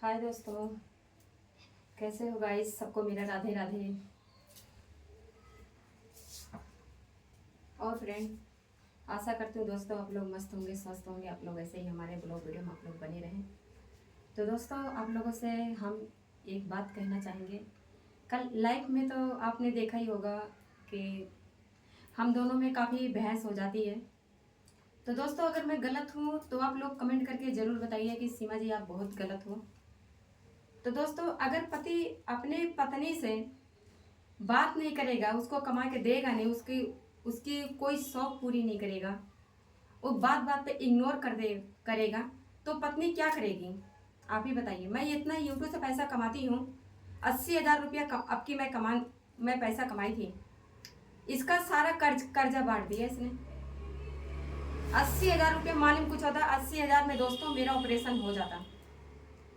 हाय दोस्तों, कैसे हो गाइस? सबको मेरा राधे राधे। और फ्रेंड, आशा करती हूँ दोस्तों आप लोग मस्त होंगे, स्वस्थ होंगे। आप लोग ऐसे ही हमारे ब्लॉग वीडियो में आप लोग बने रहें। तो दोस्तों, आप लोगों से हम एक बात कहना चाहेंगे। कल लाइफ में तो आपने देखा ही होगा कि हम दोनों में काफ़ी बहस हो जाती है। तो दोस्तों, अगर मैं गलत हूँ तो आप लोग कमेंट करके ज़रूर बताइए कि सीमा जी आप बहुत गलत हो। तो दोस्तों, अगर पति अपने पत्नी से बात नहीं करेगा, उसको कमा के देगा नहीं, उसकी उसकी कोई शौक पूरी नहीं करेगा, वो बात बात पे इग्नोर करेगा, तो पत्नी क्या करेगी? आप ही बताइए। मैं इतना यूट्यूब से पैसा कमाती हूँ, 80,000 रुपया अब की मैं पैसा कमाई थी। इसका सारा कर्जा बांट दिया इसने। 80,000 रुपया मालूम कुछ होता, 80,000 में दोस्तों मेरा ऑपरेशन हो जाता।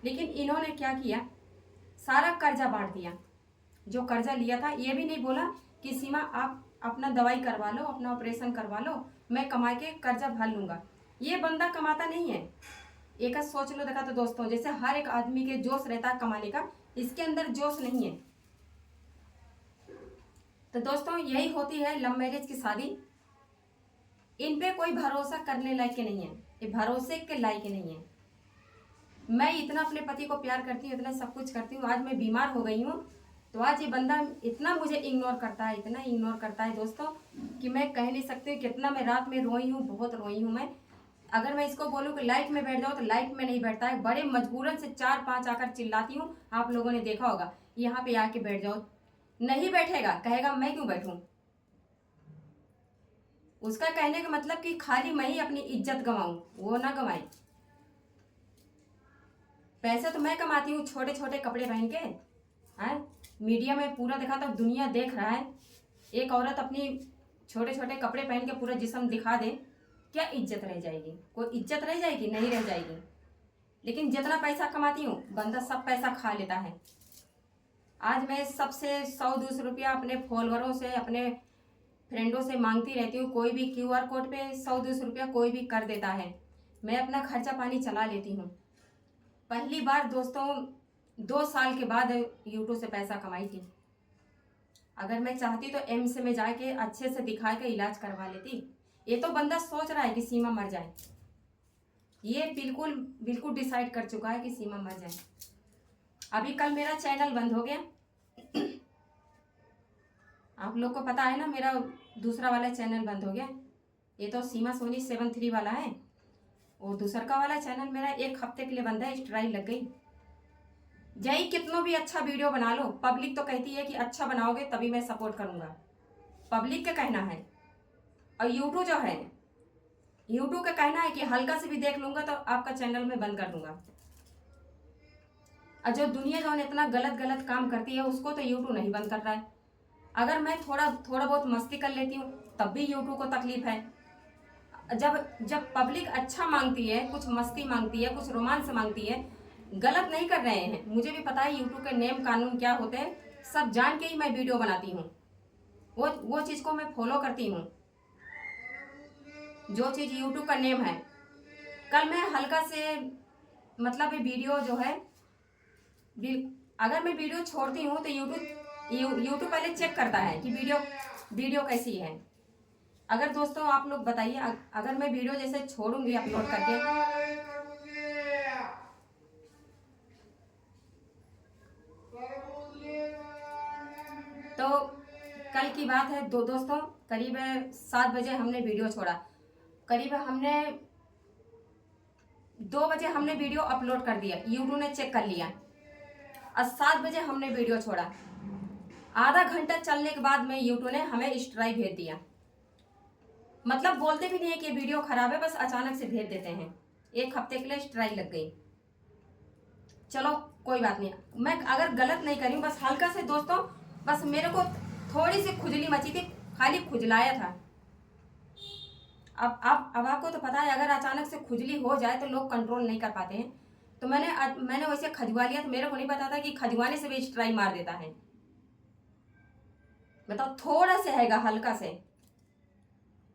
लेकिन इन्होंने क्या किया, सारा कर्जा बांट दिया। जो कर्जा लिया था, ये भी नहीं बोला कि सीमा आप अपना दवाई करवा लो, अपना ऑपरेशन करवा लो, मैं कमा के कर्जा भर लूंगा। ये बंदा कमाता नहीं है। एक सोच लो देखा। तो दोस्तों, जैसे हर एक आदमी के जोश रहता है कमाने का, इसके अंदर जोश नहीं है। तो दोस्तों, यही होती है लव मैरिज की शादी। इन पे कोई भरोसा करने लायक के नहीं है, ये भरोसे के लायक नहीं है। मैं इतना अपने पति को प्यार करती हूँ, इतना सब कुछ करती हूँ। आज मैं बीमार हो गई हूँ तो आज ये बंदा इतना मुझे इग्नोर करता है, इतना इग्नोर करता है दोस्तों, कि मैं कह नहीं सकती कितना मैं रात में रोई हूँ, बहुत रोई हूँ मैं। अगर मैं इसको बोलूँ कि लाइट में बैठ जाओ तो लाइट में नहीं बैठता है। बड़े मजबूरन से 4-5 आकर चिल्लाती हूँ। आप लोगों ने देखा होगा, यहाँ पे आके बैठ जाओ, नहीं बैठेगा, कहेगा मैं क्यों बैठूं। उसका कहने का मतलब कि खाली मैं ही अपनी इज्जत गंवाऊं, वो ना गंवाए। पैसे तो मैं कमाती हूँ छोटे छोटे कपड़े पहन के। है मीडिया में पूरा दिखा तो दुनिया देख रहा है। एक औरत अपनी छोटे छोटे कपड़े पहन के पूरा जिस्म दिखा दे, क्या इज्जत रह जाएगी? कोई इज्जत रह जाएगी? नहीं रह जाएगी। लेकिन जितना पैसा कमाती हूँ, बंदा सब पैसा खा लेता है। आज मैं सबसे 100-200 रुपया अपने फॉलोअरों से, अपने फ्रेंडों से मांगती रहती हूँ। कोई भी QR कोड पे 100-200 रुपया कोई भी कर देता है। मैं अपना खर्चा पानी चला लेती हूँ। पहली बार दोस्तों 2 साल के बाद यूट्यूब से पैसा कमाई थी। अगर मैं चाहती तो एम्स में जाके अच्छे से दिखा के इलाज करवा लेती। ये तो बंदा सोच रहा है कि सीमा मर जाए। ये बिल्कुल बिल्कुल डिसाइड कर चुका है कि सीमा मर जाए। अभी कल मेरा चैनल बंद हो गया। आप लोग को पता है ना, मेरा दूसरा वाला चैनल बंद हो गया। ये तो सीमा सोनी 73 वाला है, वो दूसरा का वाला चैनल मेरा 1 हफ्ते के लिए बंद है। स्ट्राइक लग गई। जय कितनों भी अच्छा वीडियो बना लो, पब्लिक तो कहती है कि अच्छा बनाओगे तभी मैं सपोर्ट करूंगा। पब्लिक का कहना है। और यूट्यूब जो है, यूट्यूब का कहना है कि हल्का से भी देख लूंगा तो आपका चैनल में बंद कर दूंगा। और जो दुनिया जो इतना गलत गलत काम करती है, उसको तो यूट्यूब नहीं बंद कर रहा है। अगर मैं थोड़ा थोड़ा बहुत मस्ती कर लेती हूँ तब भी यूट्यूब को तकलीफ है। जब जब पब्लिक अच्छा मांगती है, कुछ मस्ती मांगती है, कुछ रोमांस मांगती है, गलत नहीं कर रहे हैं। मुझे भी पता है यूट्यूब के नियम कानून क्या होते हैं, सब जान के ही मैं वीडियो बनाती हूँ। वो चीज़ को मैं फॉलो करती हूँ, जो चीज़ यूट्यूब का नेम है। कल मैं हल्का से मतलब वीडियो जो है, अगर मैं वीडियो छोड़ती हूँ तो यूट्यूब पहले चेक करता है कि वीडियो कैसी है। अगर दोस्तों आप लोग बताइए, अगर मैं वीडियो जैसे छोड़ूंगी अपलोड करके, तो कल की बात है दोस्तों, करीब 7 बजे हमने वीडियो छोड़ा। करीब हमने 2 बजे हमने वीडियो अपलोड कर दिया, यूट्यूब ने चेक कर लिया। और 7 बजे हमने वीडियो छोड़ा। आधा घंटा चलने के बाद में यूट्यूब ने हमें स्ट्राइक भेज दिया। मतलब बोलते भी नहीं है कि वीडियो खराब है, बस अचानक से भेज देते हैं। 1 हफ्ते के लिए स्ट्राइक लग गई। चलो कोई बात नहीं, मैं अगर गलत नहीं करी हूँ, बस हल्का से दोस्तों, बस मेरे को थोड़ी सी खुजली मची थी, खाली खुजलाया था। अब आपको तो पता है, अगर अचानक से खुजली हो जाए तो लोग कंट्रोल नहीं कर पाते हैं। तो मैंने वैसे खजवा लिया। तो मेरे को नहीं पता था कि खजवाने से भी स्ट्राइक मार देता है। मतलब थोड़ा से हैगा, हल्का से।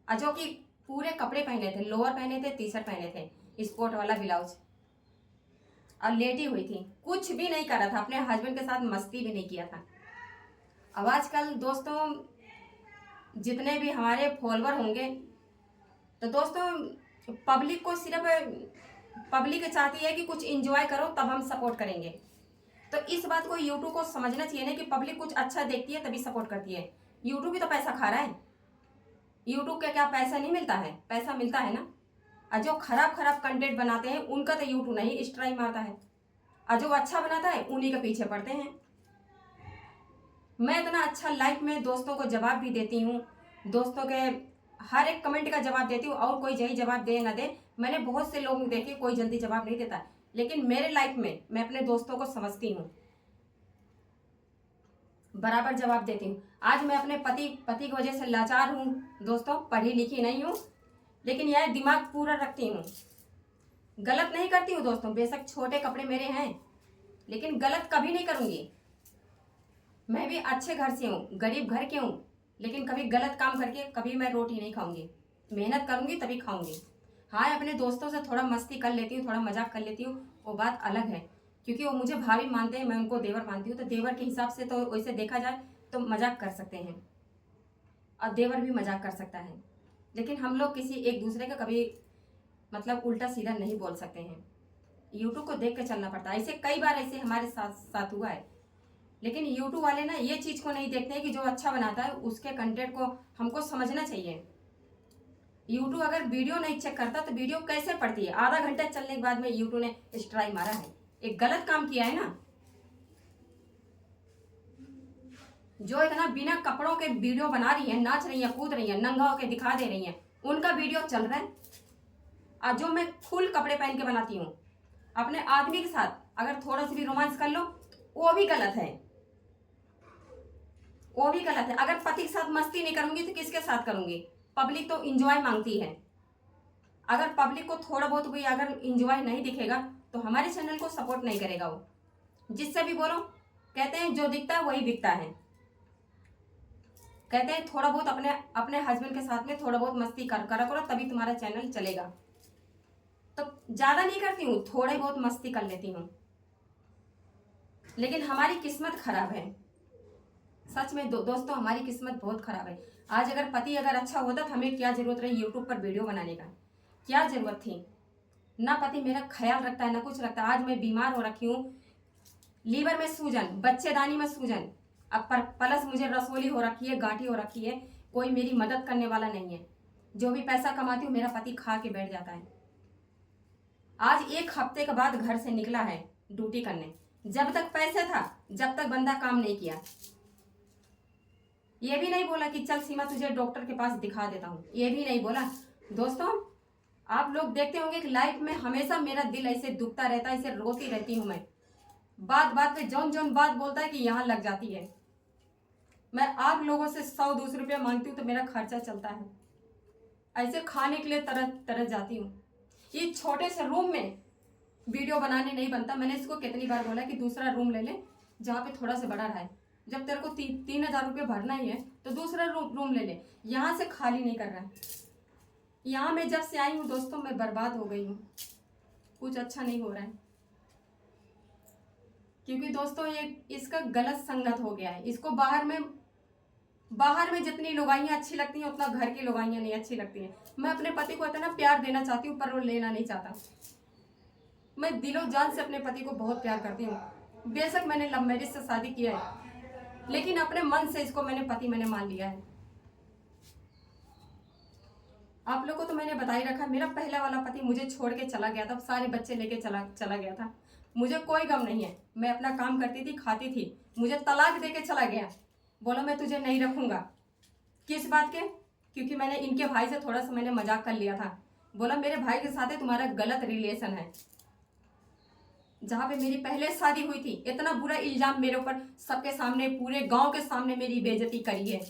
जो कि पूरे कपड़े पहने थे, लोअर पहने थे, टी शर्ट पहने थे, स्पोर्ट वाला ब्लाउज। और लेटी हुई थी, कुछ भी नहीं करा था, अपने हस्बैंड के साथ मस्ती भी नहीं किया था। अब आजकल दोस्तों जितने भी हमारे फॉलोवर होंगे, तो दोस्तों पब्लिक को सिर्फ पब्लिक चाहती है कि कुछ इंजॉय करो तब हम सपोर्ट करेंगे। तो इस बात को यूट्यूब को समझना चाहिए ना कि पब्लिक कुछ अच्छा देखती है तभी सपोर्ट करती है। यूट्यूब भी तो पैसा खा रहा है, यूट्यूब का क्या पैसा नहीं मिलता है? पैसा मिलता है ना। और जो खराब खराब कंटेंट बनाते हैं उनका तो यूट्यूब नहीं स्ट्राइक मारता है, और जो अच्छा बनाता है उन्हीं के पीछे पड़ते हैं। मैं इतना अच्छा लाइफ में दोस्तों को जवाब भी देती हूँ, दोस्तों के हर एक कमेंट का जवाब देती हूँ, और कोई यही जवाब दे ना दे, मैंने बहुत से लोग देखे कोई जल्दी जवाब नहीं देता, लेकिन मेरे लाइफ में मैं अपने दोस्तों को समझती हूँ, बराबर जवाब देती हूँ। आज मैं अपने पति की वजह से लाचार हूँ दोस्तों, पढ़ी लिखी नहीं हूँ, लेकिन यह दिमाग पूरा रखती हूँ, गलत नहीं करती हूँ दोस्तों। बेशक छोटे कपड़े मेरे हैं, लेकिन गलत कभी नहीं करूँगी। मैं भी अच्छे घर से हूँ, गरीब घर के हूँ, लेकिन कभी गलत काम करके कभी मैं रोटी नहीं खाऊंगी, मेहनत करूँगी तभी खाऊंगी। हाँ, अपने दोस्तों से थोड़ा मस्ती कर लेती हूँ, थोड़ा मजाक कर लेती हूँ, वो बात अलग है, क्योंकि वो मुझे भाभी मानते हैं, मैं उनको देवर मानती हूँ। तो देवर के हिसाब से तो वैसे देखा जाए तो मजाक कर सकते हैं, और देवर भी मजाक कर सकता है, लेकिन हम लोग किसी एक दूसरे का कभी मतलब उल्टा सीधा नहीं बोल सकते हैं। यूट्यूब को देख के चलना पड़ता है। ऐसे कई बार ऐसे हमारे साथ हुआ है, लेकिन यूट्यूब वाले ना ये चीज़ को नहीं देखते हैं कि जो अच्छा बनाता है उसके कंटेंट को हमको समझना चाहिए। यूट्यूब अगर वीडियो नहीं चेक करता तो वीडियो कैसे पड़ती है? आधा घंटा चलने के बाद में यूट्यूब ने स्ट्राइक मारा है, एक गलत काम किया है ना। जो इतना बिना कपड़ों के वीडियो बना रही है, नाच रही है, कूद रही है, नंगा होके दिखा दे रही है, उनका वीडियो चल रहा है। और जो मैं फुल कपड़े पहन के बनाती हूँ अपने आदमी के साथ, अगर थोड़ा सा भी रोमांस कर लो वो भी गलत है, वो भी गलत है। अगर पति के साथ मस्ती नहीं करूंगी तो किसके साथ करूंगी? पब्लिक तो इंजॉय मांगती है। अगर पब्लिक को थोड़ा बहुत भी अगर इंजॉय नहीं दिखेगा तो हमारे चैनल को सपोर्ट नहीं करेगा। वो जिससे भी बोलो, कहते हैं जो दिखता है वही बिकता है। कहते हैं थोड़ा बहुत अपने हस्बैंड के साथ में थोड़ा बहुत मस्ती करा करो तभी तुम्हारा चैनल चलेगा। तो ज्यादा नहीं करती हूँ, थोड़े बहुत मस्ती कर लेती हूँ, लेकिन हमारी किस्मत खराब है। सच में दोस्तों हमारी किस्मत बहुत खराब है। आज अगर पति अगर अच्छा होता तो हमें क्या जरूरत रही यूट्यूब पर वीडियो बनाने का? क्या जरूरत थी? ना पति मेरा ख्याल रखता है ना कुछ रखता है। आज मैं बीमार हो रखी हूँ, लीवर में सूजन, बच्चेदानी में सूजन, अब प्लस मुझे रसोली हो रखी है, गांठी हो रखी है, कोई मेरी मदद करने वाला नहीं है। जो भी पैसा कमाती हूँ मेरा पति खा के बैठ जाता है। आज 1 हफ्ते के बाद घर से निकला है ड्यूटी करने, जब तक पैसे था जब तक बंदा काम नहीं किया। ये भी नहीं बोला कि चल सीमा तुझे डॉक्टर के पास दिखा देता हूँ, ये भी नहीं बोला। दोस्तों आप लोग देखते होंगे कि लाइफ में हमेशा मेरा दिल ऐसे दुखता रहता है, ऐसे रोती रहती हूँ मैं, बात बात पे जौन जौन बात बोलता है कि यहाँ लग जाती है। मैं आप लोगों से 100-200 रुपया मांगती हूँ तो मेरा खर्चा चलता है, ऐसे खाने के लिए तरह तरह जाती हूँ। ये छोटे से रूम में वीडियो बनाने नहीं बनता। मैंने इसको कितनी बार बोला कि दूसरा रूम ले ले जहाँ पे थोड़ा सा बड़ा रहे। जब तेरे को 3,000 रुपये भरना ही है तो दूसरा रूम ले ले, यहाँ से खाली नहीं कर रहा है। यहाँ मैं जब से आई हूँ दोस्तों मैं बर्बाद हो गई हूँ, कुछ अच्छा नहीं हो रहा है, क्योंकि दोस्तों ये इसका गलत संगत हो गया है। इसको बाहर में जितनी लुगाइयाँ अच्छी लगती हैं उतना घर की लुगाइयाँ नहीं अच्छी लगती हैं। मैं अपने पति को इतना प्यार देना चाहती हूँ पर वो लेना नहीं चाहता। मैं दिलो जान से अपने पति को बहुत प्यार करती हूँ। बेशक मैंने लव मैरिज से शादी किया है, लेकिन अपने मन से इसको मैंने मान लिया है। आप लोग को तो मैंने बता ही रखा, मेरा पहला वाला पति मुझे छोड़ के चला गया था, सारे बच्चे लेके चला गया था। मुझे कोई गम नहीं है, मैं अपना काम करती थी, खाती थी। मुझे तलाक दे के चला गया, बोला मैं तुझे नहीं रखूंगा। किस बात के? क्योंकि मैंने इनके भाई से थोड़ा सा मैंने मजाक कर लिया था। बोला मेरे भाई के साथ तुम्हारा गलत रिलेशन है। जहाँ पे मेरी पहले शादी हुई थी, इतना बुरा इल्जाम मेरे ऊपर सबके सामने, पूरे गांव के सामने मेरी बेइज्जती करी है।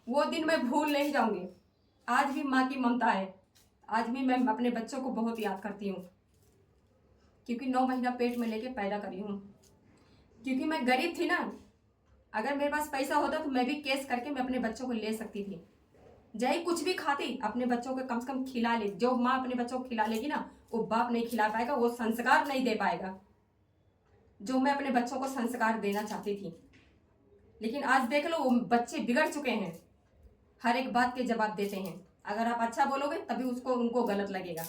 वो दिन मैं भूल नहीं जाऊंगी। आज भी माँ की ममता है, आज भी मैं अपने बच्चों को बहुत याद करती हूँ, क्योंकि 9 महीना पेट में लेके पैदा करी हूँ। क्योंकि मैं गरीब थी ना, अगर मेरे पास पैसा होता तो मैं भी केस करके मैं अपने बच्चों को ले सकती थी। चाहे कुछ भी खाती अपने बच्चों को कम से कम खिला ले। जो माँ अपने बच्चों को खिला लेगी ना, वो बाप नहीं खिला पाएगा, वो संस्कार नहीं दे पाएगा जो मैं अपने बच्चों को संस्कार देना चाहती थी। लेकिन आज देख लो, वो बच्चे बिगड़ चुके हैं, हर एक बात के जवाब देते हैं। अगर आप अच्छा बोलोगे तभी उनको गलत लगेगा।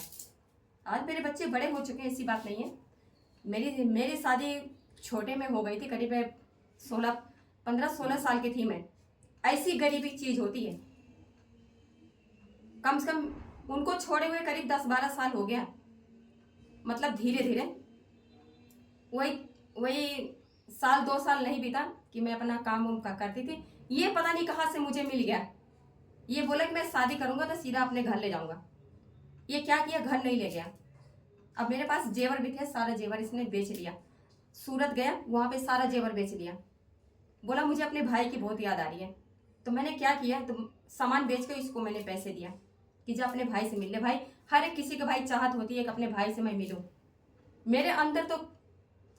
आज मेरे बच्चे बड़े हो चुके हैं, ऐसी बात नहीं है। मेरी शादी छोटे में हो गई थी, करीब 15-16 साल की थी मैं। ऐसी गरीबी चीज होती है। कम से कम उनको छोड़े हुए करीब 10-12 साल हो गया। मतलब धीरे धीरे वही साल 2 साल नहीं बीता कि मैं अपना काम उम करती थी। ये पता नहीं कहाँ से मुझे मिल गया। ये बोला कि मैं शादी करूंगा तो सीधा अपने घर ले जाऊंगा। ये क्या किया, घर नहीं ले गया। अब मेरे पास जेवर भी थे, सारा जेवर इसने बेच लिया। सूरत गया, वहां पे सारा जेवर बेच लिया। बोला मुझे अपने भाई की बहुत याद आ रही है। तो मैंने क्या किया, तो सामान बेच के इसको मैंने पैसे दिया कि जा अपने भाई से मिल ले। भाई, हर एक किसी के भाई चाहत होती है कि अपने भाई से मैं मिलूं। मेरे अंदर तो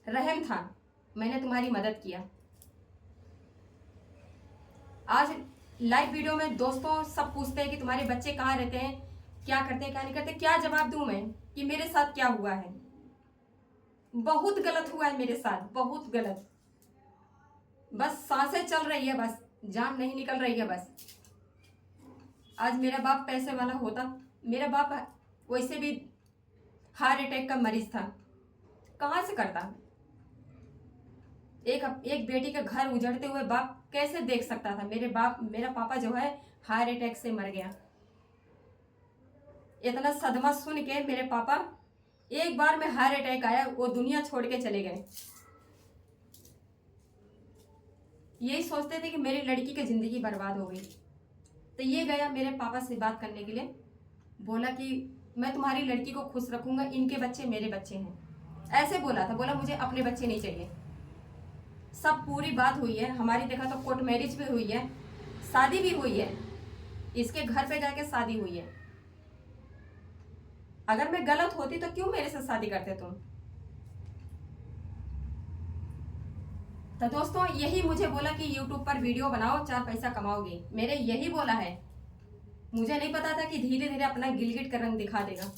रहम था, मैंने तुम्हारी मदद किया। आज लाइव वीडियो में दोस्तों सब पूछते हैं कि तुम्हारे बच्चे कहाँ रहते हैं, क्या करते हैं, क्या नहीं करते। क्या जवाब दूं मैं कि मेरे साथ क्या हुआ है। बहुत गलत हुआ है मेरे साथ, बहुत गलत। बस सांसें चल रही है, बस जान नहीं निकल रही है बस। आज मेरा बाप पैसे वाला होता, मेरा बाप वैसे भी हार्ट अटैक का मरीज था, कहाँ से करता। एक बेटी का घर उजड़ते हुए बाप कैसे देख सकता था। मेरा पापा जो है हार्ट अटैक से मर गया। इतना सदमा सुन के मेरे पापा एक बार में हार्ट अटैक आया, वो दुनिया छोड़ के चले गए। यही सोचते थे कि मेरी लड़की की जिंदगी बर्बाद हो गई। तो ये गया मेरे पापा से बात करने के लिए, बोला कि मैं तुम्हारी लड़की को खुश रखूंगा, इनके बच्चे मेरे बच्चे हैं, ऐसे बोला था। बोला मुझे अपने बच्चे नहीं चाहिए। सब पूरी बात हुई है हमारी, देखा तो कोर्ट मैरिज भी हुई है, शादी भी हुई है, इसके घर पे जाके शादी हुई है। अगर मैं गलत होती तो क्यों मेरे से शादी करते तुम। तो दोस्तों यही मुझे बोला कि YouTube पर वीडियो बनाओ, 4 पैसा कमाओगे। मेरे यही बोला है। मुझे नहीं पता था कि धीरे धीरे अपना गिलगिट का रंग दिखा देगा।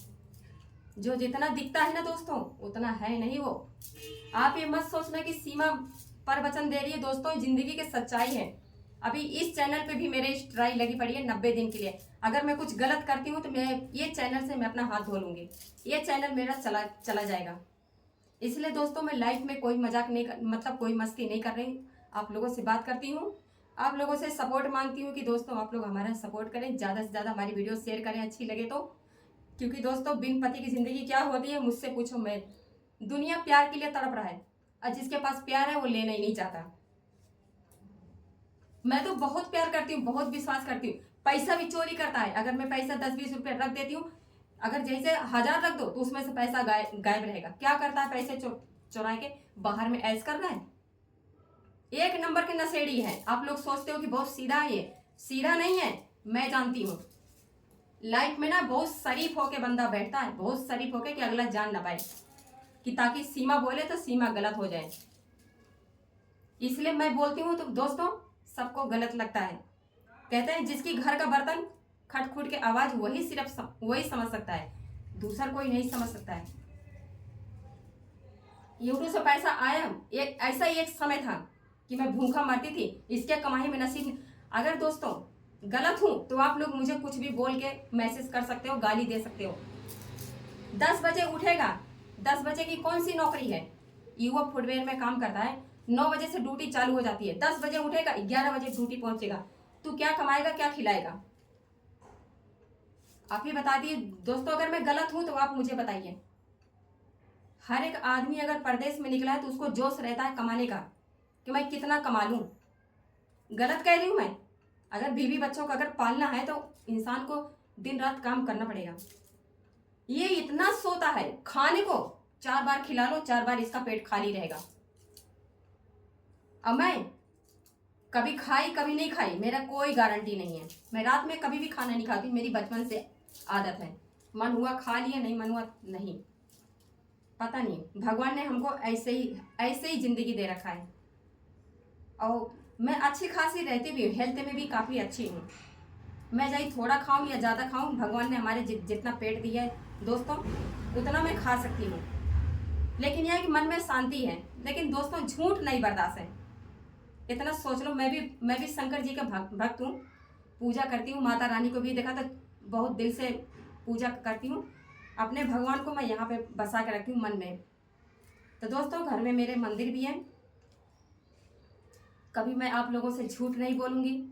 जो जितना दिखता है ना दोस्तों, उतना है नहीं वो। आप ये मत सोचना कि सीमा पर वचन दे रही है। दोस्तों जिंदगी की सच्चाई है। अभी इस चैनल पे भी मेरे स्ट्राइक लगी पड़ी है 90 दिन के लिए। अगर मैं कुछ गलत करती हूँ तो मैं ये चैनल से मैं अपना हाथ धो लूंगी। ये चैनल मेरा चला जाएगा। इसलिए दोस्तों मैं लाइफ में कोई मजाक नहीं मतलब कोई मस्ती नहीं कर रही। आप लोगों से बात करती हूँ, आप लोगों से सपोर्ट मांगती हूँ कि दोस्तों आप लोग हमारा सपोर्ट करें, ज़्यादा से ज़्यादा हमारी वीडियो शेयर करें अच्छी लगे तो। क्योंकि दोस्तों बिन पति की ज़िंदगी क्या होती है मुझसे पूछो। मैं दुनिया प्यार के लिए तड़प रहा है और जिसके पास प्यार है वो लेना ही नहीं चाहता। मैं तो बहुत प्यार करती हूँ, बहुत विश्वास करती हूँ। पैसा भी चोरी करता है। अगर मैं पैसा 10-20 रुपये रख देती हूँ, अगर जैसे 1000 रख दो तो उसमें से पैसा गायब रहेगा। क्या करता है, पैसे चुरा के बाहर में ऐश कर रहा है। एक नंबर के नशेड़ी है। आप लोग सोचते हो कि बहुत सीधा है, ये सीधा नहीं है। मैं जानती हूँ लाइफ में ना बहुत शरीफ होके बंदा बैठता है, बहुत शरीफ होके कि अगला जान ना पाए, कि ताकि सीमा बोले तो सीमा गलत हो जाए। इसलिए मैं बोलती हूँ तो दोस्तों सबको गलत लगता है। कहते हैं जिसकी घर का बर्तन खट खुट के आवाज वही समझ सकता है, दूसरा कोई नहीं समझ सकता है। यूट्यूब से पैसा आया, एक ऐसा ही एक समय था कि मैं भूखा मरती थी, इसके कमाई में नसीब। अगर दोस्तों गलत हूं तो आप लोग मुझे कुछ भी बोल के मैसेज कर सकते हो, गाली दे सकते हो। 10 बजे उठेगा, 10 बजे की कौन सी नौकरी है, युवा फुटवेयर में काम करता है, 9 बजे से ड्यूटी चालू हो जाती है। 10 बजे उठेगा, 11 बजे ड्यूटी पहुंचेगा। तू क्या कमाएगा, क्या खिलाएगा, आप ही बता दिए दोस्तों। अगर मैं गलत हूं तो आप मुझे बताइए। हर एक आदमी अगर परदेश में निकला है तो उसको जोश रहता है कमाने का कि मैं कितना कमा लूं। गलत कह रही हूं मैं। अगर बीवी बच्चों को अगर पालना है तो इंसान को दिन रात काम करना पड़ेगा। ये इतना सोता है, खाने को 4 बार खिला लो, 4 बार इसका पेट खाली रहेगा। अब मैं कभी खाई कभी नहीं खाई, मेरा कोई गारंटी नहीं है। मैं रात में कभी भी खाना नहीं खाती, मेरी बचपन से आदत है। मन हुआ खा लिया, नहीं मन हुआ नहीं। पता नहीं भगवान ने हमको ऐसे ही जिंदगी दे रखा है। और मैं अच्छी खासी रहती भी हूँ, हेल्थ में भी काफ़ी अच्छी हूँ। मैं चाहे थोड़ा खाऊं या ज़्यादा खाऊं, भगवान ने हमारे जितना पेट दिया है दोस्तों उतना मैं खा सकती हूँ। लेकिन यह है कि मन में शांति है। लेकिन दोस्तों झूठ नहीं बर्दाश्त है, इतना सोच लो। मैं भी शंकर जी का भक्त हूँ, पूजा करती हूँ। माता रानी को भी देखा तो बहुत दिल से पूजा करती हूँ। अपने भगवान को मैं यहाँ पे बसा के रखती हूँ मन में। तो दोस्तों घर में मेरे मंदिर भी है। कभी मैं आप लोगों से झूठ नहीं बोलूँगी।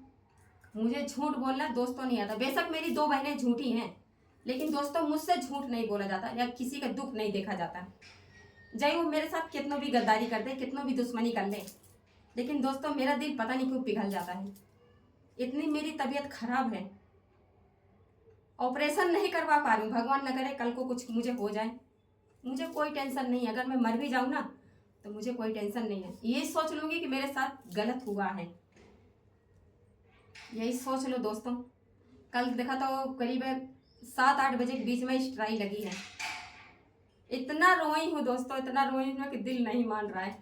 मुझे झूठ बोलना दोस्तों नहीं आता। बेशक मेरी 2 बहनें झूठी हैं, लेकिन दोस्तों मुझसे झूठ नहीं बोला जाता या किसी का दुख नहीं देखा जाता। चाहे वो मेरे साथ कितनों भी गद्दारी कर दे, कितनों भी दुश्मनी कर ले, लेकिन दोस्तों मेरा दिल पता नहीं क्यों पिघल जाता है। इतनी मेरी तबीयत खराब है, ऑपरेशन नहीं करवा पा रही हूँ। भगवान न करे कल को कुछ मुझे हो जाए, मुझे कोई टेंशन नहीं है। अगर मैं मर भी जाऊँ ना तो मुझे कोई टेंशन नहीं है। ये सोच लूँगी कि मेरे साथ गलत हुआ है, यही सोच लो दोस्तों। कल देखा तो करीब 7-8 बजे के बीच में स्ट्राइक लगी है। इतना रोई हूँ दोस्तों, इतना रोई हूँ कि दिल नहीं मान रहा है।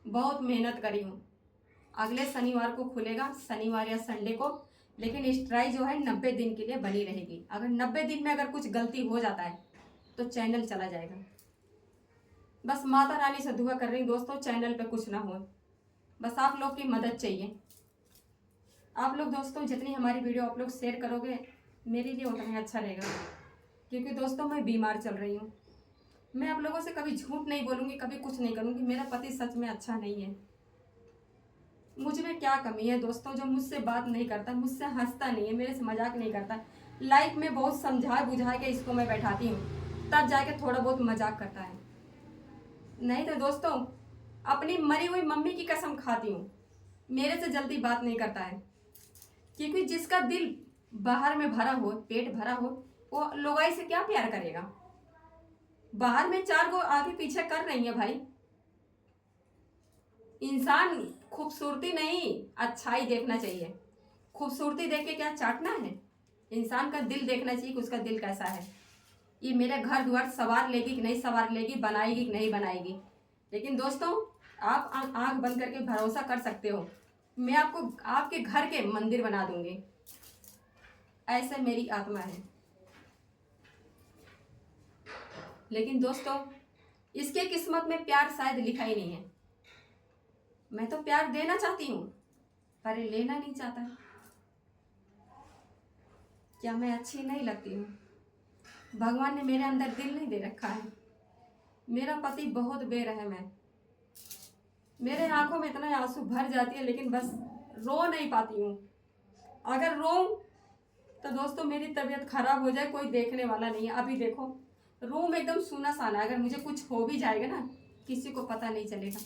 बहुत मेहनत करी हूँ। अगले शनिवार को खुलेगा, शनिवार या संडे को। लेकिन स्ट्राइक जो है 90 दिन के लिए बनी रहेगी। अगर 90 दिन में अगर कुछ गलती हो जाता है तो चैनल चला जाएगा। बस माता रानी से दुआ कर रही हूँ दोस्तों, चैनल पे कुछ ना हो। बस आप लोग की मदद चाहिए। आप लोग दोस्तों जितनी हमारी वीडियो आप लोग शेयर करोगे मेरे लिए उतना ही अच्छा रहेगा, क्योंकि दोस्तों मैं बीमार चल रही हूँ। मैं आप लोगों से कभी झूठ नहीं बोलूँगी, कभी कुछ नहीं करूँगी। मेरा पति सच में अच्छा नहीं है। मुझ में क्या कमी है दोस्तों, जो मुझसे बात नहीं करता, मुझसे हंसता नहीं है, मेरे से मजाक नहीं करता। लाइफ में बहुत समझा बुझा के इसको मैं बैठाती हूँ, तब जाके थोड़ा बहुत मजाक करता है। नहीं तो दोस्तों अपनी मरी हुई मम्मी की कसम खाती हूँ, मेरे से जल्दी बात नहीं करता है। क्योंकि जिसका दिल बाहर में भरा हो, पेट भरा हो, वो लोगाई से क्या प्यार करेगा। बाहर में 4 गो आगे पीछे कर रही है भाई। इंसान खूबसूरती नहीं अच्छाई देखना चाहिए। खूबसूरती देख के क्या चाटना है, इंसान का दिल देखना चाहिए कि उसका दिल कैसा है। ये मेरे घर द्वार सवार लेगी कि नहीं सवार लेगी, बनाएगी कि नहीं बनाएगी। लेकिन दोस्तों आप आंख बंद करके भरोसा कर सकते हो, मैं आपको आपके घर के मंदिर बना दूंगी। ऐसे मेरी आत्मा है। लेकिन दोस्तों इसके किस्मत में प्यार शायद लिखा ही नहीं है। मैं तो प्यार देना चाहती हूँ पर लेना नहीं चाहता। क्या मैं अच्छी नहीं लगती हूँ? भगवान ने मेरे अंदर दिल नहीं दे रखा है। मेरा पति बहुत बेरहम है। मेरे आंखों में इतना आंसू भर जाती है, लेकिन बस रो नहीं पाती हूँ। अगर रो तो दोस्तों मेरी तबीयत खराब हो जाए, कोई देखने वाला नहीं है। अभी देखो रूम एकदम सूना साना है। अगर मुझे कुछ हो भी जाएगा ना किसी को पता नहीं चलेगा।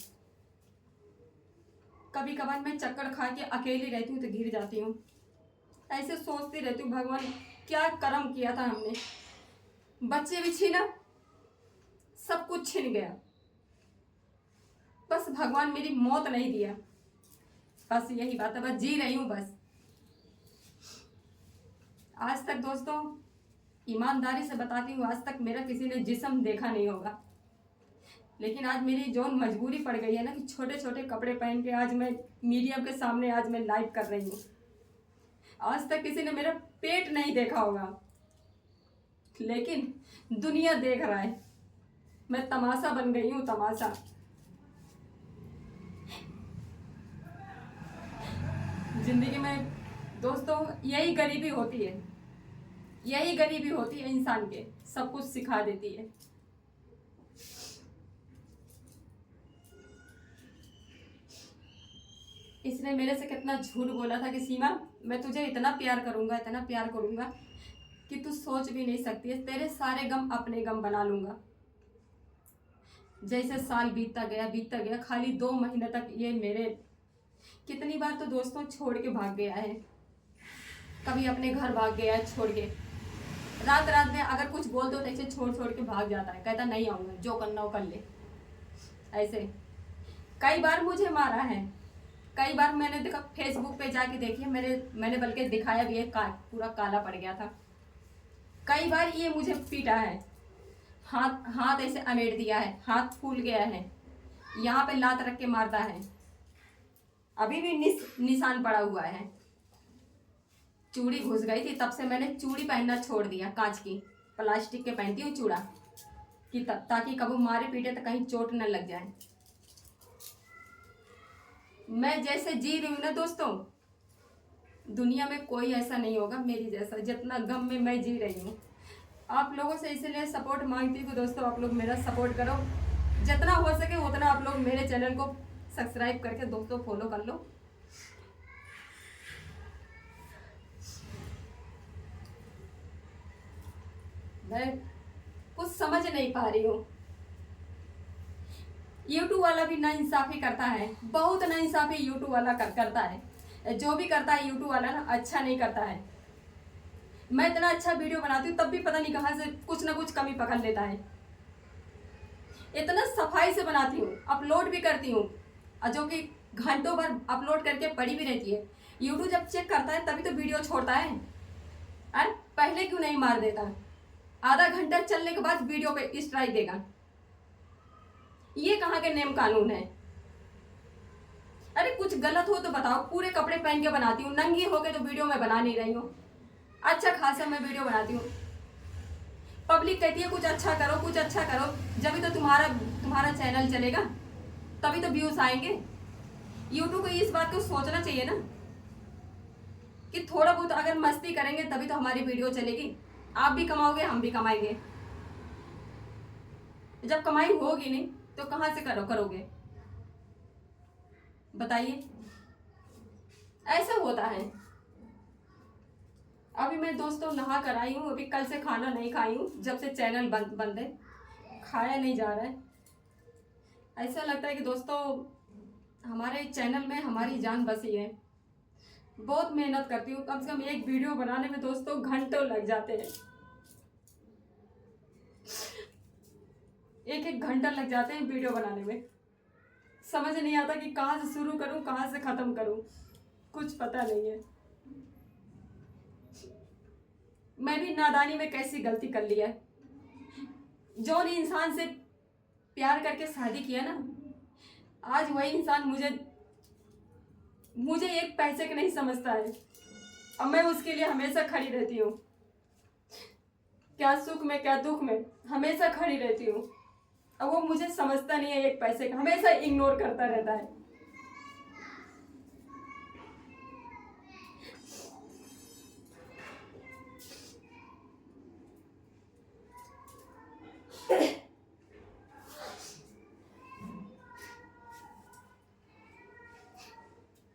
कभी कभार मैं चक्कर खा के अकेली रहती हूँ तो गिर जाती हूँ। ऐसे सोचती रहती हूँ भगवान क्या कर्म किया था हमने। बच्चे भी छीना, सब कुछ छिन गया, बस भगवान मेरी मौत नहीं दिया। बस यही बात है, बस जी रही हूँ बस। आज तक दोस्तों ईमानदारी से बताती हूँ, आज तक मेरा किसी ने जिस्म देखा नहीं होगा। लेकिन आज मेरी जो मजबूरी पड़ गई है ना कि छोटे छोटे कपड़े पहन के आज मैं मीडिया के सामने आज मैं लाइव कर रही हूँ। आज तक किसी ने मेरा पेट नहीं देखा होगा, लेकिन दुनिया देख रहा है। मैं तमाशा बन गई हूँ, तमाशा। जिंदगी में दोस्तों यही गरीबी होती है, यही गरीबी होती है इंसान के, सब कुछ सिखा देती है। इसने मेरे से कितना झूठ बोला था कि सीमा मैं तुझे इतना प्यार करूंगा, इतना प्यार करूंगा कि तू सोच भी नहीं सकती है, तेरे सारे गम अपने गम बना लूंगा। जैसे साल बीतता गया, खाली 2 महीने तक ये मेरे कितनी बार तो दोस्तों छोड़ के भाग गया है। कभी अपने घर भाग गया है छोड़ के, रात रात में अगर कुछ बोल दो तो ऐसे छोड़ छोड़ के भाग जाता है, कहता नहीं आऊंगा, जो करना हो कर ले। ऐसे कई बार मुझे मारा है, कई बार मैंने देखा फेसबुक पे जाके देखिए मैंने बल्कि दिखाया भी है, पूरा काला पड़ गया था। कई बार ये मुझे पीटा है, हाथ ऐसे अमेट दिया है, हाथ फूल गया है, यहाँ पे लात रख के मारता है, अभी भी निशान पड़ा हुआ है। चूड़ी घुस गई थी, तब से मैंने चूड़ी पहनना छोड़ दिया। कांच की, प्लास्टिक के पहनती हूँ चूड़ा, कि ताकि कभी मारे पीटे तो कहीं चोट न लग जाए। मैं जैसे जी रही हूँ ना दोस्तों, दुनिया में कोई ऐसा नहीं होगा मेरी जैसा, जितना गम में मैं जी रही हूँ। आप लोगों से इसलिए सपोर्ट मांगती हूँ दोस्तों, आप लोग मेरा सपोर्ट करो, जितना हो सके उतना आप लोग मेरे चैनल को सब्सक्राइब करके दोस्तों फॉलो कर लो। मैं कुछ समझ नहीं पा रही हूँ। यूट्यूब वाला भी नाइंसाफी करता है, बहुत नाइंसाफी यूट्यूब वाला करता है। जो भी करता है यूट्यूब वाला ना, अच्छा नहीं करता है। मैं इतना अच्छा वीडियो बनाती हूँ तब भी पता नहीं कहाँ से कुछ ना कुछ कमी पकड़ लेता है। इतना सफाई से बनाती हूँ, अपलोड भी करती हूँ, जो कि घंटों भर अपलोड करके पड़ी भी रहती है। यूट्यूब जब चेक करता है तभी तो वीडियो छोड़ता है। अरे पहले क्यों नहीं मार देता? आधा घंटा चलने के बाद वीडियो पे स्ट्राइक देगा। ये कहाँ के नियम कानून है? अरे कुछ गलत हो तो बताओ। पूरे कपड़े पहन के बनाती हूँ, नंगी होके तो वीडियो में बना नहीं रही हूँ। अच्छा खासा मैं वीडियो बनाती हूँ। पब्लिक कहती है कुछ अच्छा करो, कुछ अच्छा करो, जब तो तुम्हारा चैनल चलेगा, तभी तो व्यूज आएंगे। यूट्यूब को इस बात को सोचना चाहिए ना कि थोड़ा बहुत अगर मस्ती करेंगे तभी तो हमारी वीडियो चलेगी। आप भी कमाओगे, हम भी कमाएंगे। जब कमाई होगी नहीं तो कहाँ से करोगे? बताइए, ऐसा होता है। अभी मैं दोस्तों नहा कर आई हूँ, अभी कल से खाना नहीं खाई हूँ, जब से चैनल बंद है, खाया नहीं जा रहा है। ऐसा लगता है कि दोस्तों हमारे चैनल में हमारी जान बसी है। बहुत मेहनत करती हूँ, कम से कम एक वीडियो बनाने में दोस्तों घंटों लग जाते हैं। एक घंटा लग जाते हैं वीडियो बनाने में। समझ नहीं आता कि कहाँ से शुरू करूँ, कहाँ से ख़त्म करूँ, कुछ पता नहीं है। मैं भी नादानी में कैसी गलती कर ली है। जो इंसान से प्यार करके शादी किया ना, आज वही इंसान मुझे एक पैसे का नहीं समझता है। अब मैं उसके लिए हमेशा खड़ी रहती हूँ, क्या सुख में क्या दुख में हमेशा खड़ी रहती हूँ। अब वो मुझे समझता नहीं है एक पैसे का, हमेशा इग्नोर करता रहता है।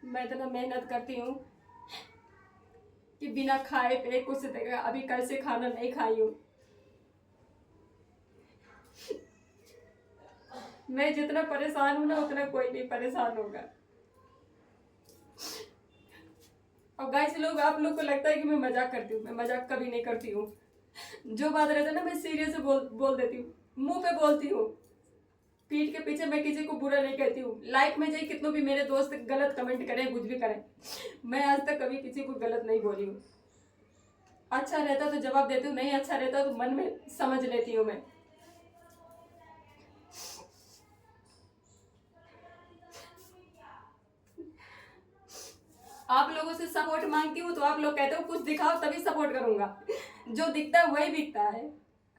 मैं इतना मेहनत करती हूँ कि बिना खाए पे कुछ देगा। अभी कल से खाना नहीं खाई हूँ। मैं जितना परेशान हूँ ना, उतना कोई नहीं परेशान होगा। और गाइस लोग, आप लोग को लगता है कि मैं मजाक करती हूँ, मैं मजाक कभी नहीं करती हूँ। जो बात रहता है ना, मैं सीरियस बोल देती हूँ, मुंह पे बोलती हूँ। पीठ के पीछे मैं किसी को बुरा नहीं कहती हूँ। लाइक में जाए कितनों भी मेरे दोस्त गलत कमेंट करें, कुछ भी करें, मैं आज तक कभी किसी को गलत नहीं बोली हूँ। अच्छा रहता तो जवाब देती हूँ, नहीं अच्छा रहता तो मन में समझ लेती हूँ मैं। आप लोगों से सपोर्ट मांगती हूँ तो आप लोग कहते हो कुछ दिखाओ तभी सपोर्ट करूंगा। जो दिखता है वही बिकता है।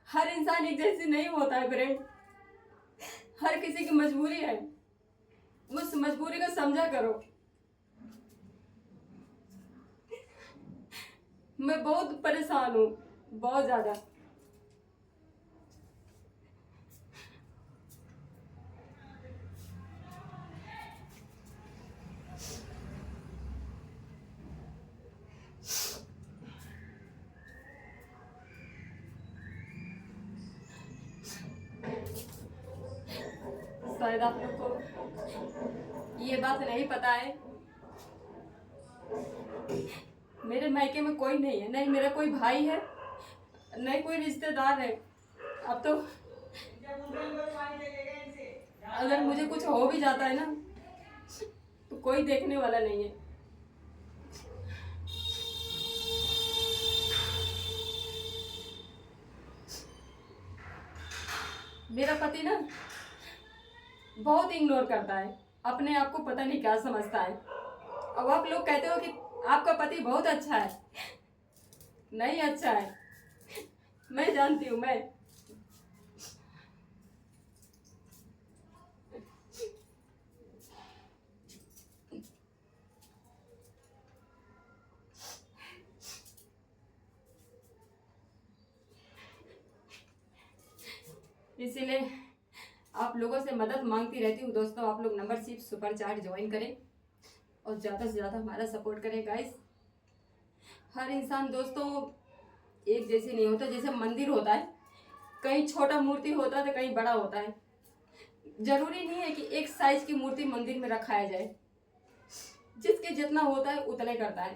हर इंसान एक जैसी नहीं होता है फ्रेंड, हर किसी की मजबूरी है, उस मजबूरी को समझा करो। मैं बहुत परेशान हूँ, बहुत ज्यादा। शायद आप लोग को ये बात नहीं पता है, मेरे मायके में कोई नहीं है, नहीं मेरा कोई भाई है, नहीं कोई रिश्तेदार है। अब तो अगर मुझे कुछ हो भी जाता है ना, तो कोई देखने वाला नहीं है। मेरा पति ना बहुत इग्नोर करता है, अपने आप को पता नहीं क्या समझता है। अब आप लोग कहते हो कि आपका पति बहुत अच्छा है, नहीं अच्छा है, मैं जानती हूँ। मैं इसीलिए आप लोगों से मदद मांगती रहती हूँ दोस्तों। आप लोग मेंबरशिप सुपर चार्ट ज्वाइन करें और ज़्यादा से ज़्यादा हमारा सपोर्ट करें गाइस। हर इंसान दोस्तों एक जैसे नहीं होता। जैसे मंदिर होता है, कहीं छोटा मूर्ति होता है तो कहीं बड़ा होता है। जरूरी नहीं है कि एक साइज की मूर्ति मंदिर में रखाया जाए। जिसके जितना होता है उतना ही करता है।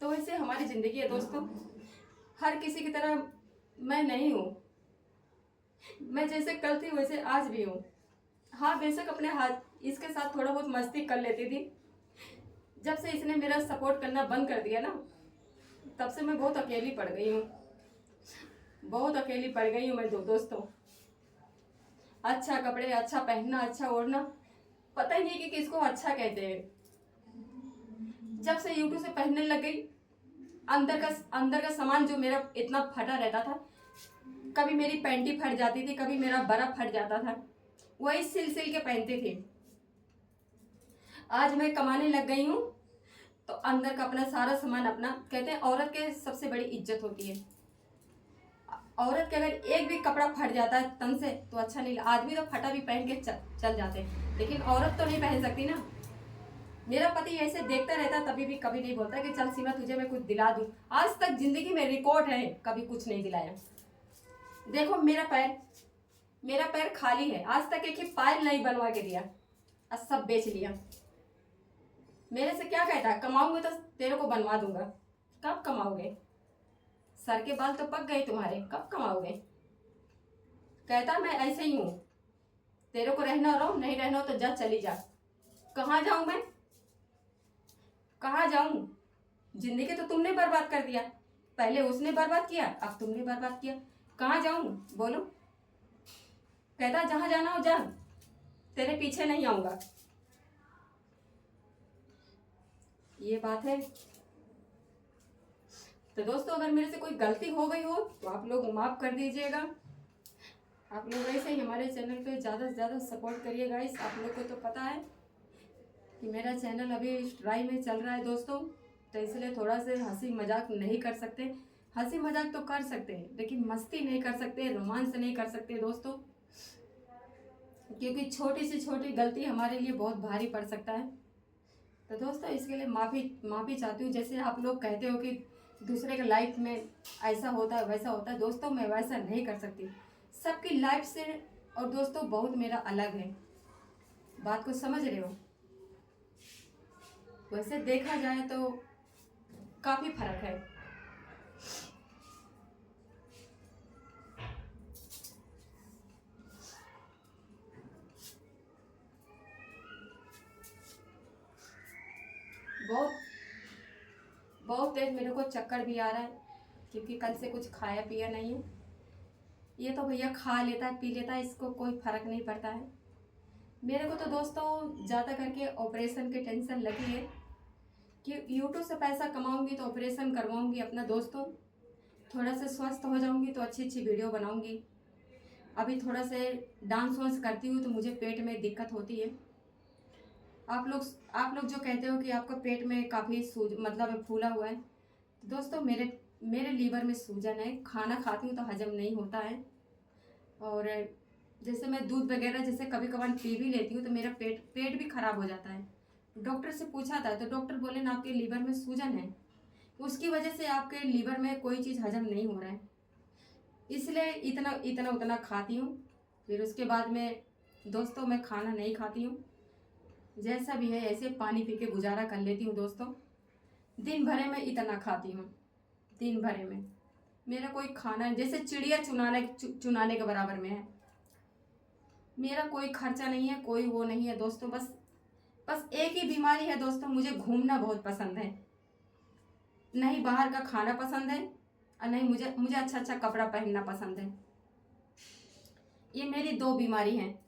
तो वैसे हमारी जिंदगी है दोस्तों। हर किसी की तरह मैं नहीं हूँ। मैं जैसे कल थी वैसे आज भी हूँ। हाँ बेशक अपने हाथ इसके साथ थोड़ा बहुत मस्ती कर लेती थी। जब से इसने मेरा सपोर्ट करना बंद कर दिया ना, तब से मैं बहुत अकेली पड़ गई हूँ। बहुत अकेली पड़ गई हूँ मैं दोस्तों। अच्छा कपड़े, अच्छा पहनना, अच्छा ओढ़ना, पता ही नहीं कि किसको अच्छा कहते हैं। जब से यूट्यूब से पहनने लग गई, अंदर का सामान जो मेरा इतना फटा रहता था, कभी मेरी पैंटी फट जाती थी, कभी मेरा बरा फट जाता था, वही सिल सिल के पहनते थे। आज मैं कमाने लग गई हूँ तो अंदर का अपना सारा सामान अपना, कहते हैं औरत के सबसे बड़ी इज्जत होती है। औरत के अगर एक भी कपड़ा फट जाता है तन से तो अच्छा नहीं। आदमी तो फटा भी पहन के चल जाते हैं, लेकिन औरत तो नहीं पहन सकती ना। मेरा पति ऐसे देखता रहता, तभी भी कभी नहीं बोलता कि चल सीमा तुझे मैं कुछ दिला दूं। आज तक जिंदगी में रिकॉर्ड है, कभी कुछ नहीं दिलाया। देखो मेरा पैर खाली है, आज तक एक ही पायल नहीं बनवा के दिया, आज सब बेच लिया। मेरे से क्या कहता है, कमाऊंगे तो तेरे को बनवा दूंगा। कब कमाओगे? सर के बाल तो पक गए तुम्हारे, कब कमाओगे? कहता मैं ऐसे ही हूं, तेरे को रहना रहो, नहीं रहना हो तो जा, चली जा। कहाँ जाऊं मैं? कहाँ जाऊं? जिंदगी तो तुमने बर्बाद कर दिया। पहले उसने बर्बाद किया, अब तुमने बर्बाद किया। कहाँ जाऊं बोलो? कहता जहां जाना हो जा, तेरे पीछे नहीं आऊंगा। ये बात है। तो दोस्तों अगर मेरे से कोई गलती हो गई हो तो आप लोग माफ कर दीजिएगा। आप लोग ऐसे ही हमारे चैनल पे ज़्यादा से ज़्यादा सपोर्ट करिए गाइस। आप लोग को तो पता है कि मेरा चैनल अभी ट्राई में चल रहा है दोस्तों, तो इसलिए थोड़ा से हंसी मजाक नहीं कर सकते। हंसी मजाक तो कर सकते हैं लेकिन मस्ती नहीं कर सकते, रोमांस नहीं कर सकते दोस्तों, क्योंकि छोटी से छोटी गलती हमारे लिए बहुत भारी पड़ सकता है। तो दोस्तों इसके लिए माफ़ी चाहती हूँ। जैसे आप लोग कहते हो कि दूसरे के लाइफ में ऐसा होता है वैसा होता है, दोस्तों मैं वैसा नहीं कर सकती। सबकी लाइफ से और दोस्तों बहुत मेरा अलग है। बात को समझ रहे हो? वैसे देखा जाए तो काफ़ी फर्क है। बहुत बहुत तेज मेरे को चक्कर भी आ रहा है, क्योंकि कल से कुछ खाया पिया नहीं है। ये तो भैया खा लेता है पी लेता है, इसको कोई फर्क नहीं पड़ता है। मेरे को तो दोस्तों ज़्यादा करके ऑपरेशन की टेंशन लगी है कि यूट्यूब से पैसा कमाऊंगी तो ऑपरेशन करवाऊंगी अपना दोस्तों। थोड़ा सा स्वस्थ हो जाऊंगी तो अच्छी अच्छी वीडियो बनाऊंगी। अभी थोड़ा से डांस वांस करती हूँ तो मुझे पेट में दिक्कत होती है। आप लोग जो कहते हो कि आपका पेट में काफ़ी सूज मतलब फूला हुआ है, तो दोस्तों मेरे मेरे लीवर में सूजन है। खाना खाती हूँ तो हजम नहीं होता है। और जैसे मैं दूध वगैरह जैसे कभी कभार पी भी लेती हूँ तो मेरा पेट भी खराब हो जाता है। डॉक्टर से पूछा था तो डॉक्टर बोले ना आपके लीवर में सूजन है, उसकी वजह से आपके लीवर में कोई चीज़ हजम नहीं हो रहा है, इसलिए इतना इतना उतना खाती हूँ। फिर उसके बाद में दोस्तों मैं खाना नहीं खाती हूँ, जैसा भी है ऐसे पानी पी के गुजारा कर लेती हूँ दोस्तों। दिन भरे में इतना खाती हूँ, दिन भरे में मेरा कोई खाना जैसे चिड़िया चुनाने के बराबर में है। मेरा कोई खर्चा नहीं है, कोई वो नहीं है दोस्तों। बस एक ही बीमारी है दोस्तों, मुझे घूमना बहुत पसंद है। नहीं बाहर का खाना पसंद है और नहीं मुझे अच्छा अच्छा कपड़ा पहनना पसंद है। ये मेरी दो बीमारी हैं।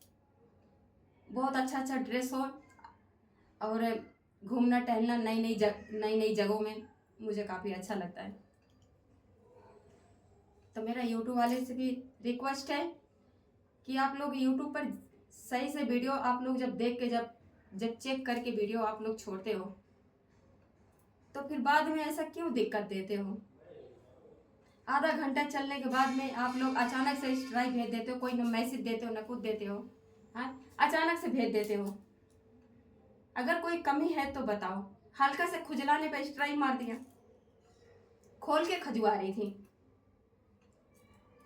बहुत अच्छा अच्छा ड्रेस हो और घूमना टहलना नई नई जगहों में मुझे काफ़ी अच्छा लगता है। तो मेरा यूट्यूब वाले से भी रिक्वेस्ट है कि आप लोग यूट्यूब पर सही से वीडियो आप लोग जब देख के जब जब चेक करके वीडियो आप लोग छोड़ते हो तो फिर बाद में ऐसा क्यों दिक्कत देते हो? आधा घंटा चलने के बाद में आप लोग अचानक से स्ट्राइक भेज देते हो, कोई न मैसेज देते हो न कुछ देते हो। हाँ, अचानक से भेज देते हो। अगर कोई कमी है तो बताओ। हल्का से खुजलाने पे स्ट्राइक मार दिया, खोल के खजुआ रही थी,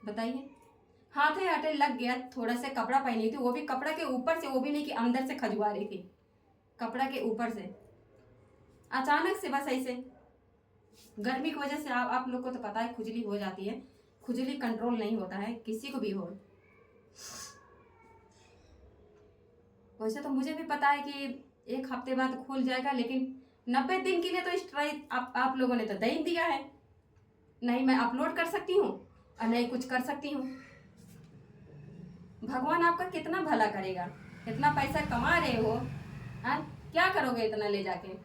बताइए। हाथे हाथे लग गया, थोड़ा सा कपड़ा पहनी थी, वो भी कपड़ा के ऊपर से, वो भी नहीं कि अंदर से खजुआ रही थी, कपड़ा के ऊपर से अचानक से। बस ऐसे गर्मी की वजह से आप लोग को तो पता है खुजली हो जाती है। खुजली कंट्रोल नहीं होता है, किसी को भी हो। वैसे तो मुझे भी पता है कि एक हफ्ते बाद खुल जाएगा, लेकिन 90 दिन के लिए तो स्ट्राइक आप लोगों ने तो दे ही दिया है। नहीं मैं अपलोड कर सकती हूँ और नहीं कुछ कर सकती हूँ। भगवान आपका कितना भला करेगा। इतना पैसा कमा रहे हो, हाँ, क्या करोगे इतना ले जाके?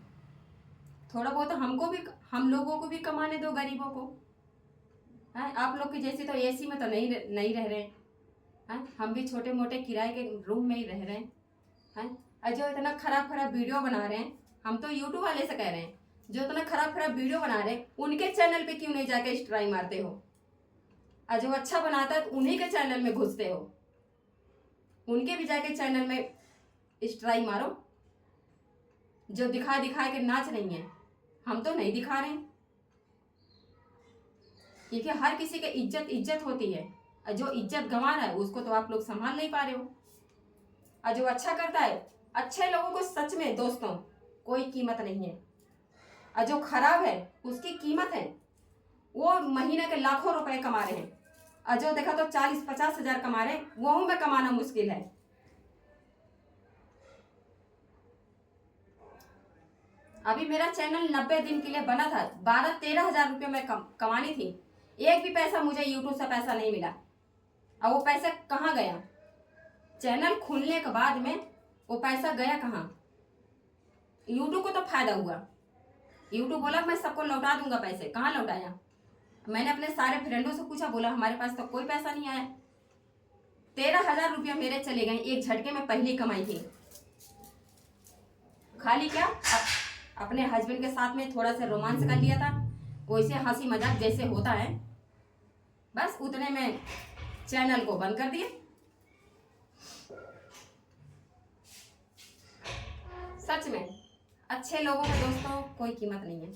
थोड़ा बहुत हमको भी, हम लोगों को भी कमाने दो, गरीबों को। हाँ, आप लोग की जैसी तो एसी में तो नहीं रह रहे। हाँ, हम भी छोटे मोटे किराए के रूम में ही रह रहे हैं। हाँ, और जो इतना खराब खराब वीडियो बना रहे हैं, हम तो यूट्यूब वाले से कह रहे हैं, जो इतना खराब खराब वीडियो बना रहे हैं उनके चैनल पे क्यों नहीं जाके स्ट्राइक मारते हो? और जो अच्छा बनाता है उन्हीं के चैनल में घुसते हो, उनके भी जाके चैनल में स्ट्राइक मारो। जो दिखा दिखा के नाच रही हैं, हम तो नहीं दिखा रहे हैं, क्योंकि हर किसी के इज्जत होती है। और जो इज्जत गंवा रहा है उसको तो आप लोग संभाल नहीं पा रहे हो। और जो अच्छा करता है, अच्छे लोगों को सच में दोस्तों कोई कीमत नहीं है। और जो खराब है उसकी कीमत है। वो महीने के लाखों रुपए कमा रहे हैं, और जो देखा तो 40-50 हजार कमा रहे हैं, वो में कमाना मुश्किल है। अभी मेरा चैनल 90 दिन के लिए बना था, 12-13 हजार रुपये मैं कमानी थी। एक भी पैसा मुझे यूट्यूब से पैसा नहीं मिला। और वो पैसा कहाँ गया? चैनल खुलने के बाद में वो पैसा गया कहाँ? यूट्यूब को तो फायदा हुआ। यूट्यूब बोला मैं सबको लौटा दूंगा पैसे, कहाँ लौटाया? मैंने अपने सारे फ्रेंडों से पूछा, बोला हमारे पास तो कोई पैसा नहीं आया। 13 हजार रुपया मेरे चले गए एक झटके में, पहली कमाई थी। खाली क्या अपने हस्बैंड के साथ में थोड़ा सा रोमांस कर लिया था, वैसे हंसी मजाक जैसे होता है, बस उतने में चैनल को बंद कर दिए। सच में अच्छे लोगों को दोस्तों कोई कीमत नहीं है।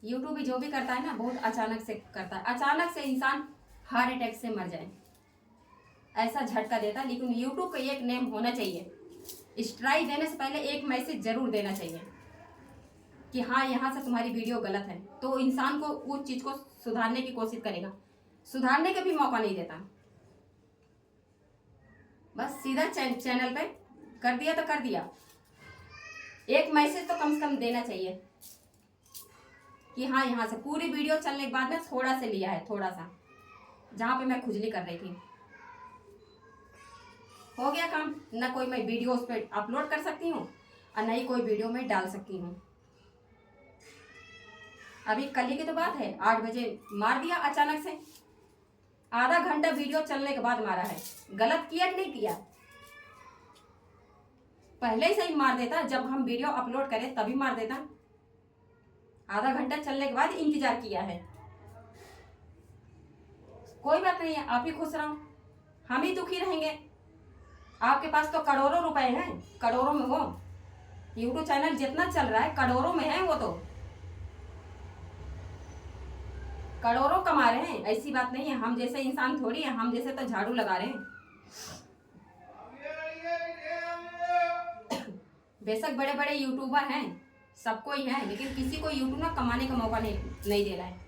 यूट्यूब भी जो भी करता है ना, बहुत अचानक से करता है। अचानक से इंसान हार्ट अटैक से मर जाए, ऐसा झटका देता है। लेकिन यूट्यूब का एक नेम होना चाहिए, स्ट्राइक देने से पहले एक मैसेज जरूर देना चाहिए कि हाँ यहाँ से तुम्हारी वीडियो गलत है, तो इंसान को उस चीज को सुधारने की कोशिश करेगा। सुधारने का भी मौका नहीं देता, बस सीधा चैनल पे कर दिया तो कर दिया। एक मैसेज तो कम से कम देना चाहिए कि हाँ यहाँ से पूरी वीडियो चलने के बाद में थोड़ा सा लिया है, थोड़ा सा जहाँ पे मैं खुजली कर रही थी, हो गया काम। ना कोई मैं वीडियो उस पर अपलोड कर सकती हूँ और ना ही कोई वीडियो में डाल सकती हूँ। अभी कल ही की तो बात है, 8 बजे मार दिया अचानक से। आधा घंटा वीडियो चलने के बाद मारा है। गलत किया कि नहीं किया? पहले ही सही मार देता, जब हम वीडियो अपलोड करें तभी मार देता। आधा घंटा चलने के बाद इंतजार किया है। कोई बात नहीं है, आप ही खुश रहो, हम ही दुखी रहेंगे। आपके पास तो करोड़ों रुपए हैं, करोड़ों में हो। यूट्यूब चैनल जितना चल रहा है करोड़ों में है, वो तो करोड़ों कमा रहे हैं। ऐसी बात नहीं है, हम जैसे इंसान थोड़ी है, हम जैसे तो झाड़ू लगा रहे हैं। बेशक बड़े बड़े यूट्यूबर हैं, सबको ही है, लेकिन किसी को यूट्यूब ना कमाने का मौका नहीं दे रहा है।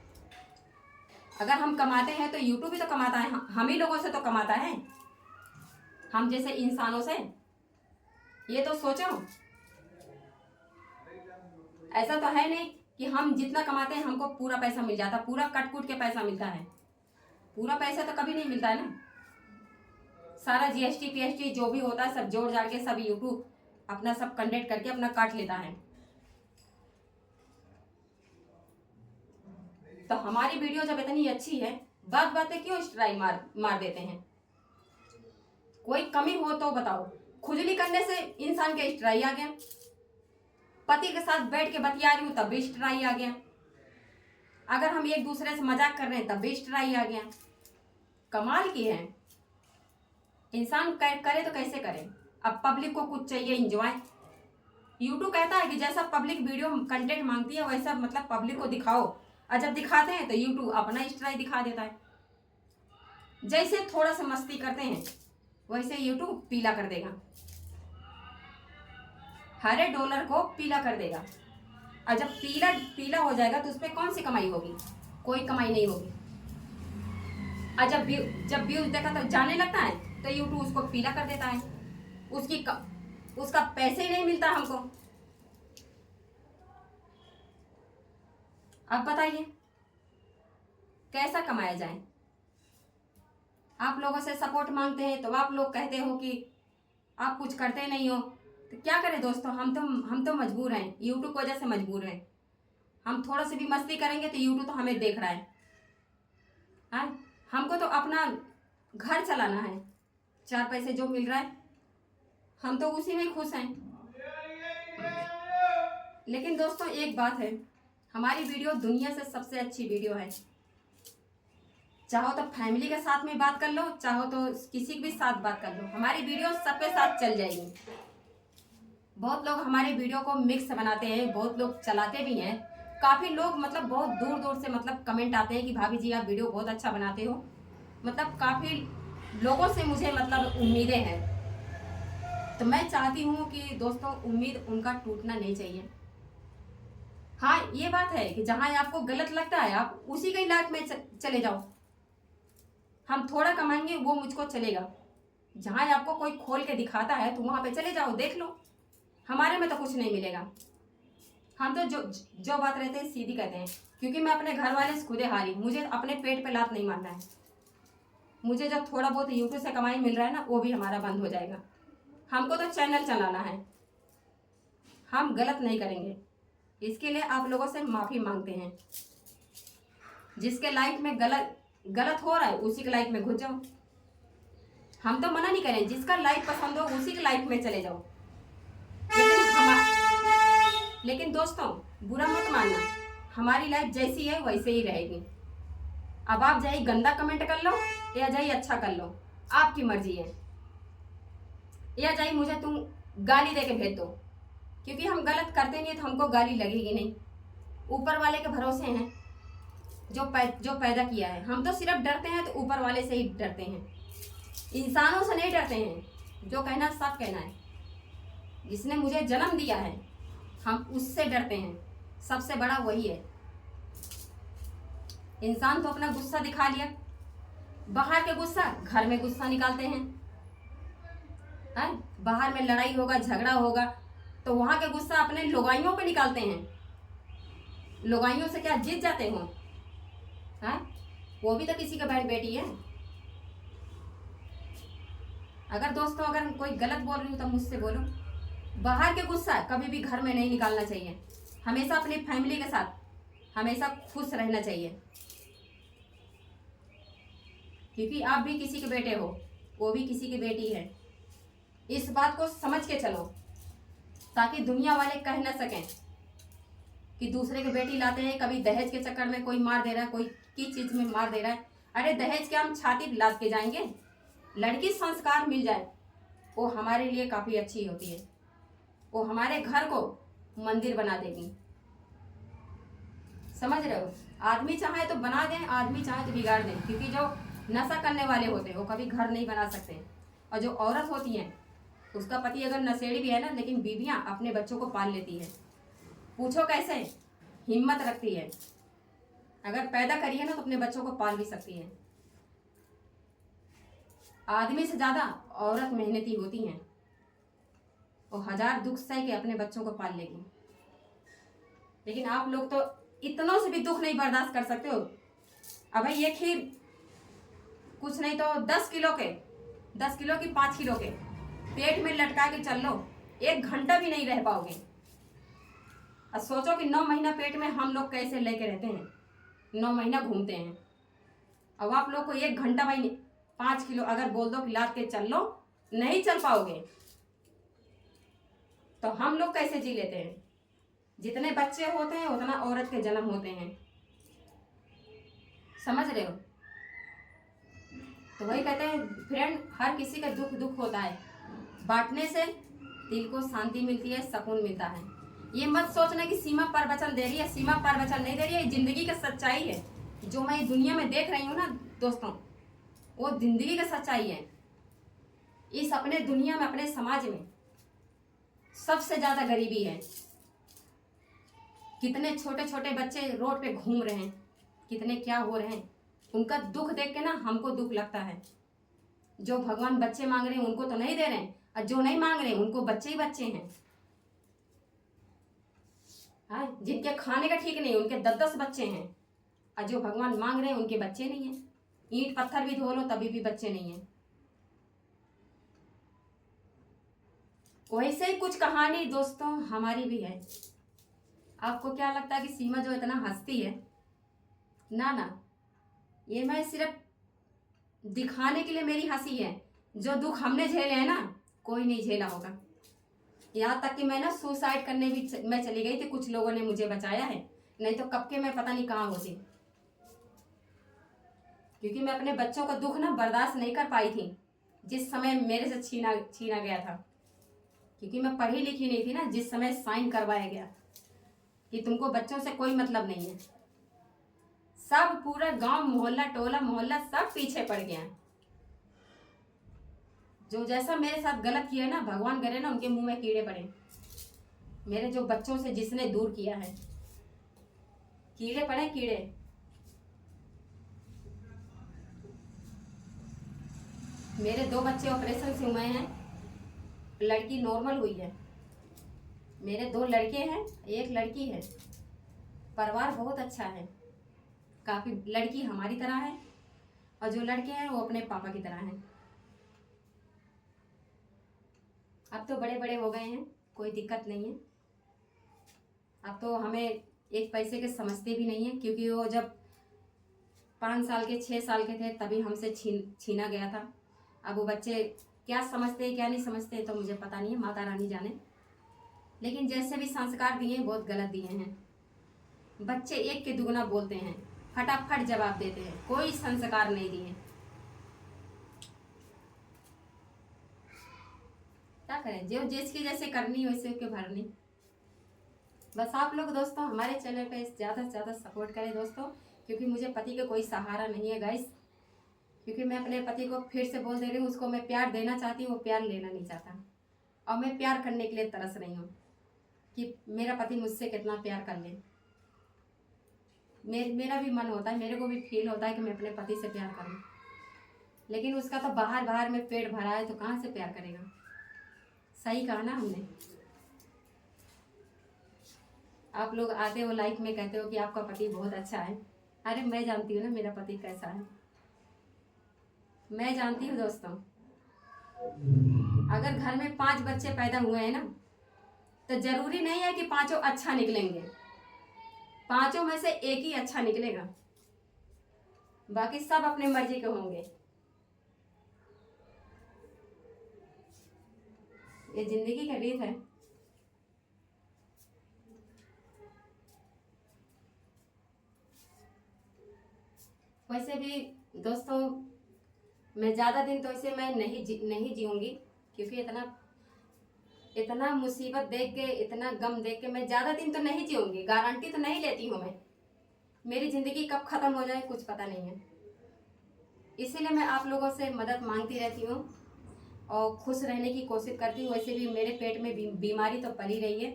अगर हम कमाते हैं तो यूट्यूब भी तो कमाता है, हम ही लोगों से तो कमाता है, हम जैसे इंसानों से। ये तो सोचो, ऐसा तो है नहीं कि हम जितना कमाते हैं हमको पूरा पैसा मिल जाता, पूरा कट कूट के पैसा मिलता है। पूरा पैसा तो कभी नहीं मिलता है ना। सारा जीएसटी पीएसटी जो भी होता है सब जोड़ जाड़ के सब यूट्यूब अपना सब कंडक्ट करके अपना काट लेता है। तो हमारी वीडियो जब इतनी अच्छी है, बात बातें क्यों स्ट्राइक मार देते हैं? कोई कमी हो तो बताओ। खुजली करने से इंसान के स्ट्राइक आ गया, पति के साथ बैठ के बतिया रही हूँ तब भी स्ट्राइक आ गया, अगर हम एक दूसरे से मजाक कर रहे हैं तब भी स्ट्राइक आ गया। कमाल की है। इंसान करे तो कैसे करे? अब पब्लिक को कुछ चाहिए इंजॉय। यूट्यूब कहता है कि जैसा पब्लिक वीडियो कंटेंट मांगती है वैसा मतलब पब्लिक को दिखाओ, और जब दिखाते हैं तो यूट्यूब अपना स्ट्राइक दिखा देता है। जैसे थोड़ा सा मस्ती करते हैं वैसे यूट्यूब पीला कर देगा, हर $1 को पीला कर देगा। और जब पीला हो जाएगा तो उस पर कौन सी कमाई होगी? कोई कमाई नहीं होगी। और जब व्यूज देखा तो जाने लगता है तो यूट्यूब उसको पीला कर देता है, उसका पैसे ही नहीं मिलता हमको। अब बताइए कैसा कमाया जाए? आप लोगों से सपोर्ट मांगते हैं तो आप लोग कहते हो कि आप कुछ करते नहीं हो, तो क्या करें दोस्तों? हम तो मजबूर हैं, यूट्यूब की वजह से मजबूर हैं। हम थोड़ा सी भी मस्ती करेंगे तो यूट्यूब तो हमें देख रहा है। हमको तो अपना घर चलाना है, 4 पैसे जो मिल रहा है हम तो उसी में खुश हैं। लेकिन दोस्तों एक बात है, हमारी वीडियो दुनिया से सबसे अच्छी वीडियो है। चाहो तो फैमिली के साथ में बात कर लो, चाहो तो किसी के भी साथ बात कर लो, हमारी वीडियो सबके साथ चल जाएगी। बहुत लोग हमारी वीडियो को मिक्स बनाते हैं, बहुत लोग चलाते भी हैं। काफ़ी लोग मतलब बहुत दूर दूर से मतलब कमेंट आते हैं कि भाभी जी आप वीडियो बहुत अच्छा बनाते हो। मतलब काफ़ी लोगों से मुझे मतलब उम्मीदें हैं, तो मैं चाहती हूँ कि दोस्तों उम्मीद उनका टूटना नहीं चाहिए। हाँ ये बात है कि जहाँ आपको गलत लगता है आप उसी के लाइफ में चले जाओ। हम थोड़ा कमाएंगे वो मुझको चलेगा, जहाँ आपको कोई खोल के दिखाता है तो वहाँ पे चले जाओ, देख लो। हमारे में तो कुछ नहीं मिलेगा। हम तो जो बात रहते हैं सीधी कहते हैं, क्योंकि मैं अपने घर वाले से खुदे हारी, मुझे अपने पेट पे लात नहीं मारना है। मुझे जब थोड़ा बहुत यूट्यूब से कमाई मिल रहा है ना, वो भी हमारा बंद हो जाएगा। हमको तो चैनल चलाना है, हम गलत नहीं करेंगे। इसके लिए आप लोगों से माफ़ी मांगते हैं। जिसके लाइफ में गलत हो रहा है उसी के लाइफ में घुस जाओ। हम तो मना नहीं करें, जिसका लाइफ पसंद हो उसी के लाइफ में चले जाओ। लेकिन दोस्तों बुरा मत मानना, हमारी लाइफ जैसी है वैसे ही रहेगी। अब आप चाहे गंदा कमेंट कर लो या चाहे अच्छा कर लो, आपकी मर्जी है। या चाहे मुझे तुम गाली दे के भेज दो, क्योंकि हम गलत करते नहीं है तो हमको गाली लगेगी नहीं। ऊपर वाले के भरोसे हैं जो पैदा किया है। हम तो सिर्फ डरते हैं तो ऊपर वाले से ही डरते हैं, इंसानों से नहीं डरते हैं। जो कहना सब कहना है, जिसने मुझे जन्म दिया है हम उससे डरते हैं, सबसे बड़ा वही है। इंसान तो अपना गुस्सा दिखा लिया, बाहर के गुस्सा घर में गुस्सा निकालते हैं। बाहर में लड़ाई होगा झगड़ा होगा तो वहां के गुस्सा अपने लुगाइयों पे निकालते हैं। लुगाइयों से क्या जीत जाते हो? वो भी तो किसी का बहन बेटी है। अगर दोस्तों अगर कोई गलत बोल रही हूँ तो मुझसे बोलो। बाहर के गुस्सा कभी भी घर में नहीं निकालना चाहिए। हमेशा अपनी फैमिली के साथ हमेशा खुश रहना चाहिए, क्योंकि आप भी किसी के बेटे हो, वो भी किसी की बेटी है। इस बात को समझ के चलो, ताकि दुनिया वाले कह न सकें कि दूसरे के बेटी लाते हैं। कभी दहेज के चक्कर में कोई मार दे रहा है, कोई किस चीज़ में मार दे रहा है। अरे दहेज के हम छाती लाद के जाएंगे? लड़की संस्कार मिल जाए वो हमारे लिए काफ़ी अच्छी होती है, वो हमारे घर को मंदिर बना देगी। समझ रहे हो? आदमी चाहे तो बना दें, आदमी चाहे तो बिगाड़ दें, क्योंकि जो नशा करने वाले होते हैं वो कभी घर नहीं बना सकते। और जो औरत होती हैं उसका पति अगर नशेड़ी भी है ना, लेकिन बीवियां अपने बच्चों को पाल लेती है। पूछो कैसे? हिम्मत रखती है। अगर पैदा करी है ना तो अपने बच्चों को पाल भी सकती है। आदमी से ज़्यादा औरत मेहनती होती हैं, वो 1000 दुख सह के अपने बच्चों को पाल लेगी। लेकिन आप लोग तो इतनों से भी दुख नहीं बर्दाश्त कर सकते हो। अब भाई ये खीर कुछ नहीं तो 10 किलो के 5 किलो के पेट में लटका के चल लो, 1 घंटा भी नहीं रह पाओगे। अब सोचो कि 9 महीना पेट में हम लोग कैसे लेके रहते हैं। 9 महीना घूमते हैं। अब आप लोग को 1 घंटा भाई 5 किलो अगर बोल दो कि लाद के चल लो, नहीं चल पाओगे। तो हम लोग कैसे जी लेते हैं? जितने बच्चे होते हैं उतना औरत के जन्म होते हैं, समझ रहे हो? तो वही कहते हैं फ्रेंड, हर किसी का दुख दुख होता है, बांटने से दिल को शांति मिलती है, सुकून मिलता है। ये मत सोचना कि सीमा पर वचन दे रही है, सीमा पर वचन नहीं दे रही है। जिंदगी का सच्चाई है जो मैं दुनिया में देख रही हूँ ना दोस्तों, वो जिंदगी का सच्चाई है। इस अपने दुनिया में, अपने समाज में सबसे ज्यादा गरीबी है। कितने छोटे छोटे बच्चे रोड पे घूम रहे हैं, कितने क्या हो रहे हैं, उनका दुख देख के ना हमको दुख लगता है। जो भगवान बच्चे मांग रहे हैं उनको तो नहीं दे रहे हैं, और जो नहीं मांग रहे हैं उनको बच्चे ही बच्चे हैं। हाँ, जिनके खाने का ठीक नहीं उनके 10-10 बच्चे हैं, और जो भगवान मांग रहे हैं उनके बच्चे नहीं हैं। ईंट पत्थर भी धो लो तभी भी बच्चे नहीं हैं। वैसे ही कुछ कहानी दोस्तों हमारी भी है। आपको क्या लगता है कि सीमा जो इतना हंसती है ना ना, ये मैं सिर्फ दिखाने के लिए मेरी हंसी है। जो दुख हमने झेले हैं ना कोई नहीं झेला होगा। यहाँ तक कि मैं ना सुसाइड करने भी मैं चली गई थी, कुछ लोगों ने मुझे बचाया है, नहीं तो कब के मैं पता नहीं कहाँ होती। क्योंकि मैं अपने बच्चों का दुख ना बर्दाश्त नहीं कर पाई थी जिस समय मेरे से छीना गया था। क्योंकि मैं पढ़ी लिखी नहीं थी ना जिस समय साइन करवाया गया कि तुमको बच्चों से कोई मतलब नहीं है। सब पूरा गांव मोहल्ला टोला मोहल्ला सब पीछे पड़ गया। जो जैसा मेरे साथ गलत किया ना, भगवान करे ना उनके मुंह में कीड़े पड़े। मेरे जो बच्चों से जिसने दूर किया है, कीड़े पड़े कीड़े। मेरे 2 बच्चे ऑपरेशन से हुए हैं, लड़की नॉर्मल हुई है। मेरे 2 लड़के हैं, 1 लड़की है। परिवार बहुत अच्छा है, काफी। लड़की हमारी तरह है और जो लड़के हैं वो अपने पापा की तरह हैं। अब तो बड़े बड़े हो गए हैं, कोई दिक्कत नहीं है। अब तो हमें एक पैसे के समझते भी नहीं है, क्योंकि वो जब 5 साल के 6 साल के थे तभी हमसे छीना गया था। अब वो बच्चे क्या समझते हैं क्या नहीं समझते तो मुझे पता नहीं है, माता रानी जाने। लेकिन जैसे भी संस्कार दिए बहुत गलत दिए हैं। बच्चे एक के दुगना बोलते हैं, फटाफट जवाब देते हैं, कोई संस्कार नहीं दिए। क्या करें, जो जिसकी जैसे करनी वैसे के भरनी। बस आप लोग दोस्तों हमारे चैनल पे ज़्यादा से ज़्यादा सपोर्ट करें दोस्तों, क्योंकि मुझे पति का कोई सहारा नहीं है गाइस। क्योंकि मैं अपने पति को फिर से बोल दे रही हूँ, उसको मैं प्यार देना चाहती हूँ, वो प्यार लेना नहीं चाहता। और मैं प्यार करने के लिए तरस रही हूँ कि मेरा पति मुझसे कितना प्यार कर ले। मेरा भी मन होता है, मेरे को भी फील होता है कि मैं अपने पति से प्यार करूँ, लेकिन उसका तो बाहर बाहर में पेट भरा है, तो कहाँ से प्यार करेगा। सही कहा ना हमने। आप लोग आते हो लाइफ में कहते हो कि आपका पति बहुत अच्छा है। अरे मैं जानती हूँ ना मेरा पति कैसा है, मैं जानती हूँ दोस्तों। अगर घर में 5 बच्चे पैदा हुए हैं ना, तो जरूरी नहीं है कि 5 अच्छा निकलेंगे। 5 में से एक ही अच्छा निकलेगा, बाकी सब अपने मर्जी के होंगे। ये जिंदगी का रीत है। वैसे भी दोस्तों मैं ज़्यादा दिन तो ऐसे मैं नहीं जीऊँगी, क्योंकि इतना मुसीबत देख के, इतना गम देख के मैं ज़्यादा दिन तो नहीं जीऊँगी। गारंटी तो नहीं लेती हूँ मैं, मेरी ज़िंदगी कब ख़त्म हो जाए कुछ पता नहीं है। इसीलिए मैं आप लोगों से मदद मांगती रहती हूँ और खुश रहने की कोशिश करती हूँ। वैसे भी मेरे पेट में बीमारी तो पली रही है।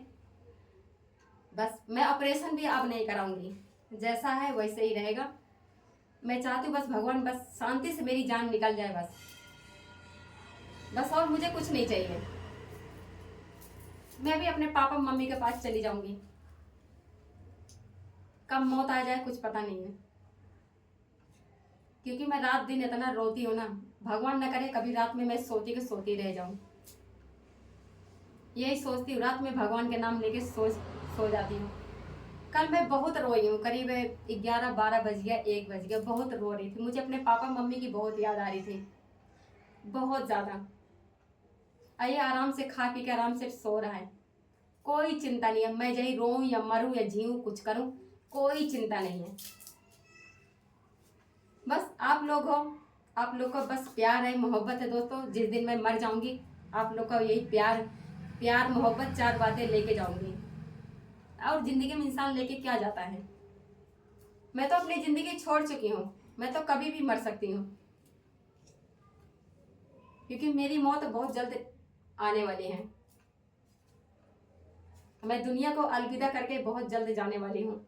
बस मैं ऑपरेशन भी अब नहीं कराऊंगी, जैसा है वैसे ही रहेगा। मैं चाहती हूँ बस भगवान बस शांति से मेरी जान निकल जाए, बस और मुझे कुछ नहीं चाहिए। मैं भी अपने पापा मम्मी के पास चली जाऊंगी, कब मौत आ जाए कुछ पता नहीं है। क्योंकि मैं रात दिन इतना रोती हूँ ना, भगवान न करे कभी रात में मैं सोती के सोती रह जाऊं। यही सोचती हूँ, रात में भगवान के नाम लेके सो जाती हूँ। कल मैं बहुत रोई हूँ, करीब 11-12 बज गया, 1 बज गया, बहुत रो रही थी। मुझे अपने पापा मम्मी की बहुत याद आ रही थी, बहुत ज़्यादा। आइए आराम से खा पी के आराम से सो रहा है, कोई चिंता नहीं है। मैं यही रोऊं या मरूं या जीऊं कुछ करूं, कोई चिंता नहीं है। बस आप लोग हो, आप लोग को बस प्यार है, मोहब्बत है दोस्तों। जिस दिन मैं मर जाऊंगी आप लोग का यही प्यार प्यार मोहब्बत 4 बातें लेके जाऊंगी। और जिंदगी में इंसान लेके क्या जाता है। मैं तो अपनी जिंदगी छोड़ चुकी हूँ, मैं तो कभी भी मर सकती हूँ, क्योंकि मेरी मौत बहुत जल्द आने वाली है। मैं दुनिया को अलविदा करके बहुत जल्द जाने वाली हूँ।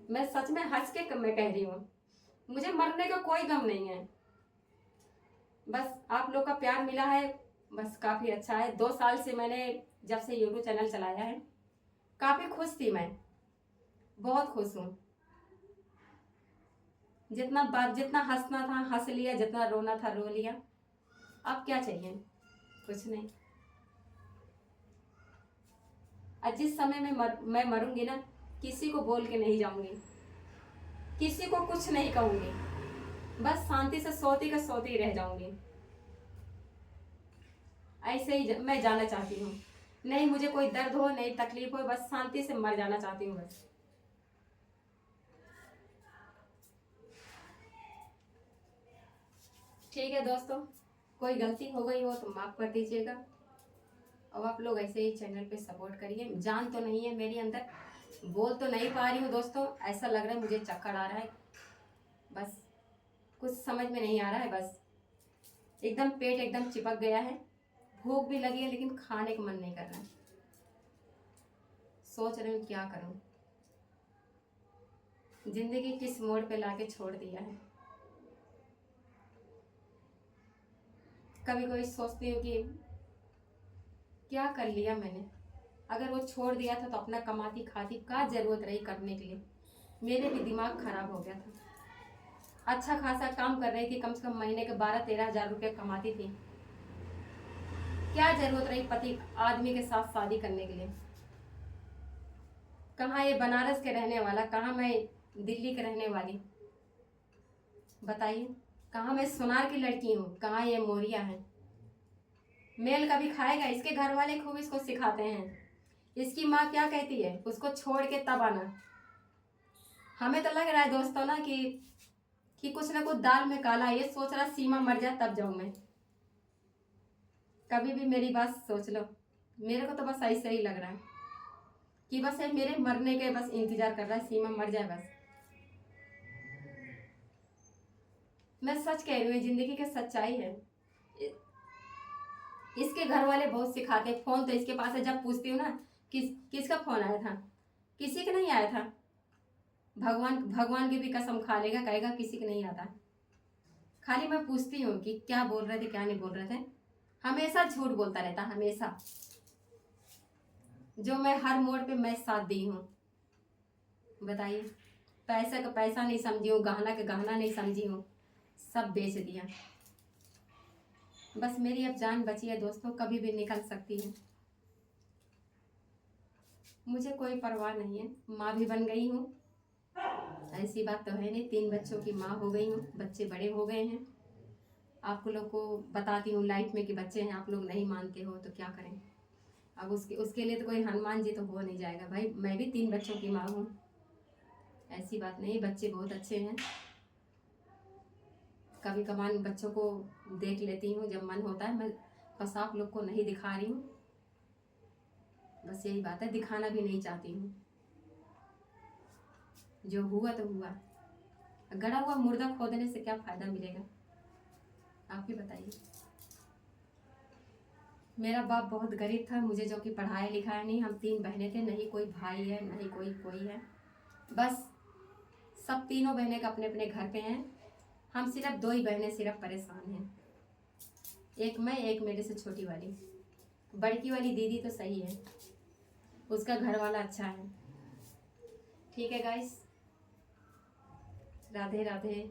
मैं सच में हंस के मैं कह रही हूँ, मुझे मरने का कोई गम नहीं है। बस आप लोग का प्यार मिला है, बस काफ़ी अच्छा है। 2 साल से मैंने जब से यूट्यूब चैनल चलाया है, काफ़ी खुश थी मैं, बहुत खुश हूँ। जितना हंसना था हंस लिया, जितना रोना था रो लिया। अब क्या चाहिए, कुछ नहीं। और जिस समय मैं मरूंगी ना, किसी को बोल के नहीं जाऊंगी, किसी को कुछ नहीं कहूंगी, बस शांति से सोती का सोती रह जाऊंगी। ऐसे ही मैं जाना चाहती हूँ। नहीं मुझे कोई दर्द हो, नहीं तकलीफ हो, बस शांति से मर जाना चाहती हूँ बस। ठीक है दोस्तों, कोई गलती हो गई हो तो माफ़ कर दीजिएगा। और आप लोग ऐसे ही चैनल पे सपोर्ट करिए। जान तो नहीं है मेरी अंदर, बोल तो नहीं पा रही हूँ दोस्तों, ऐसा लग रहा है मुझे चक्कर आ रहा है, बस कुछ समझ में नहीं आ रहा है। बस एकदम पेट एकदम चिपक गया है, भूख भी लगी है लेकिन खाने का मन नहीं कर रहा है। सोच रही हूँ क्या करूँ, जिंदगी किस मोड़ पे लाके छोड़ दिया है। कभी कभी सोचती हूँ कि क्या कर लिया मैंने, अगर वो छोड़ दिया था तो अपना कमाती खाती, क्या जरूरत रही करने के लिए। मेरे भी दिमाग खराब हो गया था। अच्छा खासा काम कर रही थी, कम से कम महीने के 12-13 हज़ार रुपये कमाती थी। क्या जरूरत रही पति आदमी के साथ शादी करने के लिए। कहाँ ये बनारस के रहने वाला, कहाँ मैं दिल्ली के रहने वाली, बताइए। कहाँ मैं सोनार की लड़की हूँ, कहाँ ये मोरिया है। मेल कभी खाएगा, इसके घर वाले खूब इसको सिखाते हैं। इसकी माँ क्या कहती है, उसको छोड़ के तब आना। हमें तो लग रहा है दोस्तों ना कि कुछ ना कुछ दाल में काला है। ये सोच रहा सीमा मर जाए तब जाऊं मैं। कभी भी मेरी बात सोच लो। मेरे को तो बस ऐसे ही लग रहा है कि बस ये मेरे मरने के बस इंतजार कर रहा है, सीमा मर जाए बस। मैं सच कह रही हूँ, जिंदगी की सच्चाई है। इसके घर वाले बहुत सिखाते हैं। फोन तो इसके पास है, जब पूछती हूँ ना किसका फोन आया था, किसी का नहीं आया था। भगवान की भी कसम खा लेगा, कहेगा किसी का नहीं आता। खाली मैं पूछती हूँ कि क्या बोल रहे थे क्या नहीं बोल रहे थे। हमेशा झूठ बोलता रहता, हमेशा। जो मैं हर मोड़ पे मैं साथ दी हूँ, बताइए। पैसा का पैसा नहीं समझी हूँ, गहना का गहना नहीं समझी हूँ, सब बेच दिया। बस मेरी अब जान बची है दोस्तों, कभी भी निकल सकती है। मुझे कोई परवाह नहीं है, माँ भी बन गई हूँ, ऐसी बात तो है नहीं। 3 बच्चों की माँ हो गई हूँ, बच्चे बड़े हो गए हैं। आप लोग को बताती हूँ लाइफ में कि बच्चे हैं, आप लोग नहीं मानते हो तो क्या करें। अब उसके लिए तो कोई हनुमान जी तो हो नहीं जाएगा भाई। मैं भी 3 बच्चों की माँ हूँ, ऐसी बात नहीं। बच्चे बहुत अच्छे हैं, कभी कभार बच्चों को देख लेती हूँ जब मन होता है। मैं बस आप लोग को नहीं दिखा रही हूँ, बस यही बात है, दिखाना भी नहीं चाहती हूँ। जो हुआ तो हुआ, गड़ा हुआ मुर्दा खोदने से क्या फायदा मिलेगा, आप ही बताइए। मेरा बाप बहुत गरीब था, मुझे जो कि पढ़ाया लिखाया नहीं। हम 3 बहनें थे, नहीं कोई भाई है नहीं कोई है। बस सब तीनों बहनें का अपने अपने घर पे हैं। हम सिर्फ 2 ही बहनें सिर्फ परेशान हैं, एक मैं, एक मेरे से छोटी वाली। बड़की वाली दीदी तो सही है, उसका घर वाला अच्छा है। ठीक है गाइस, राधे राधे।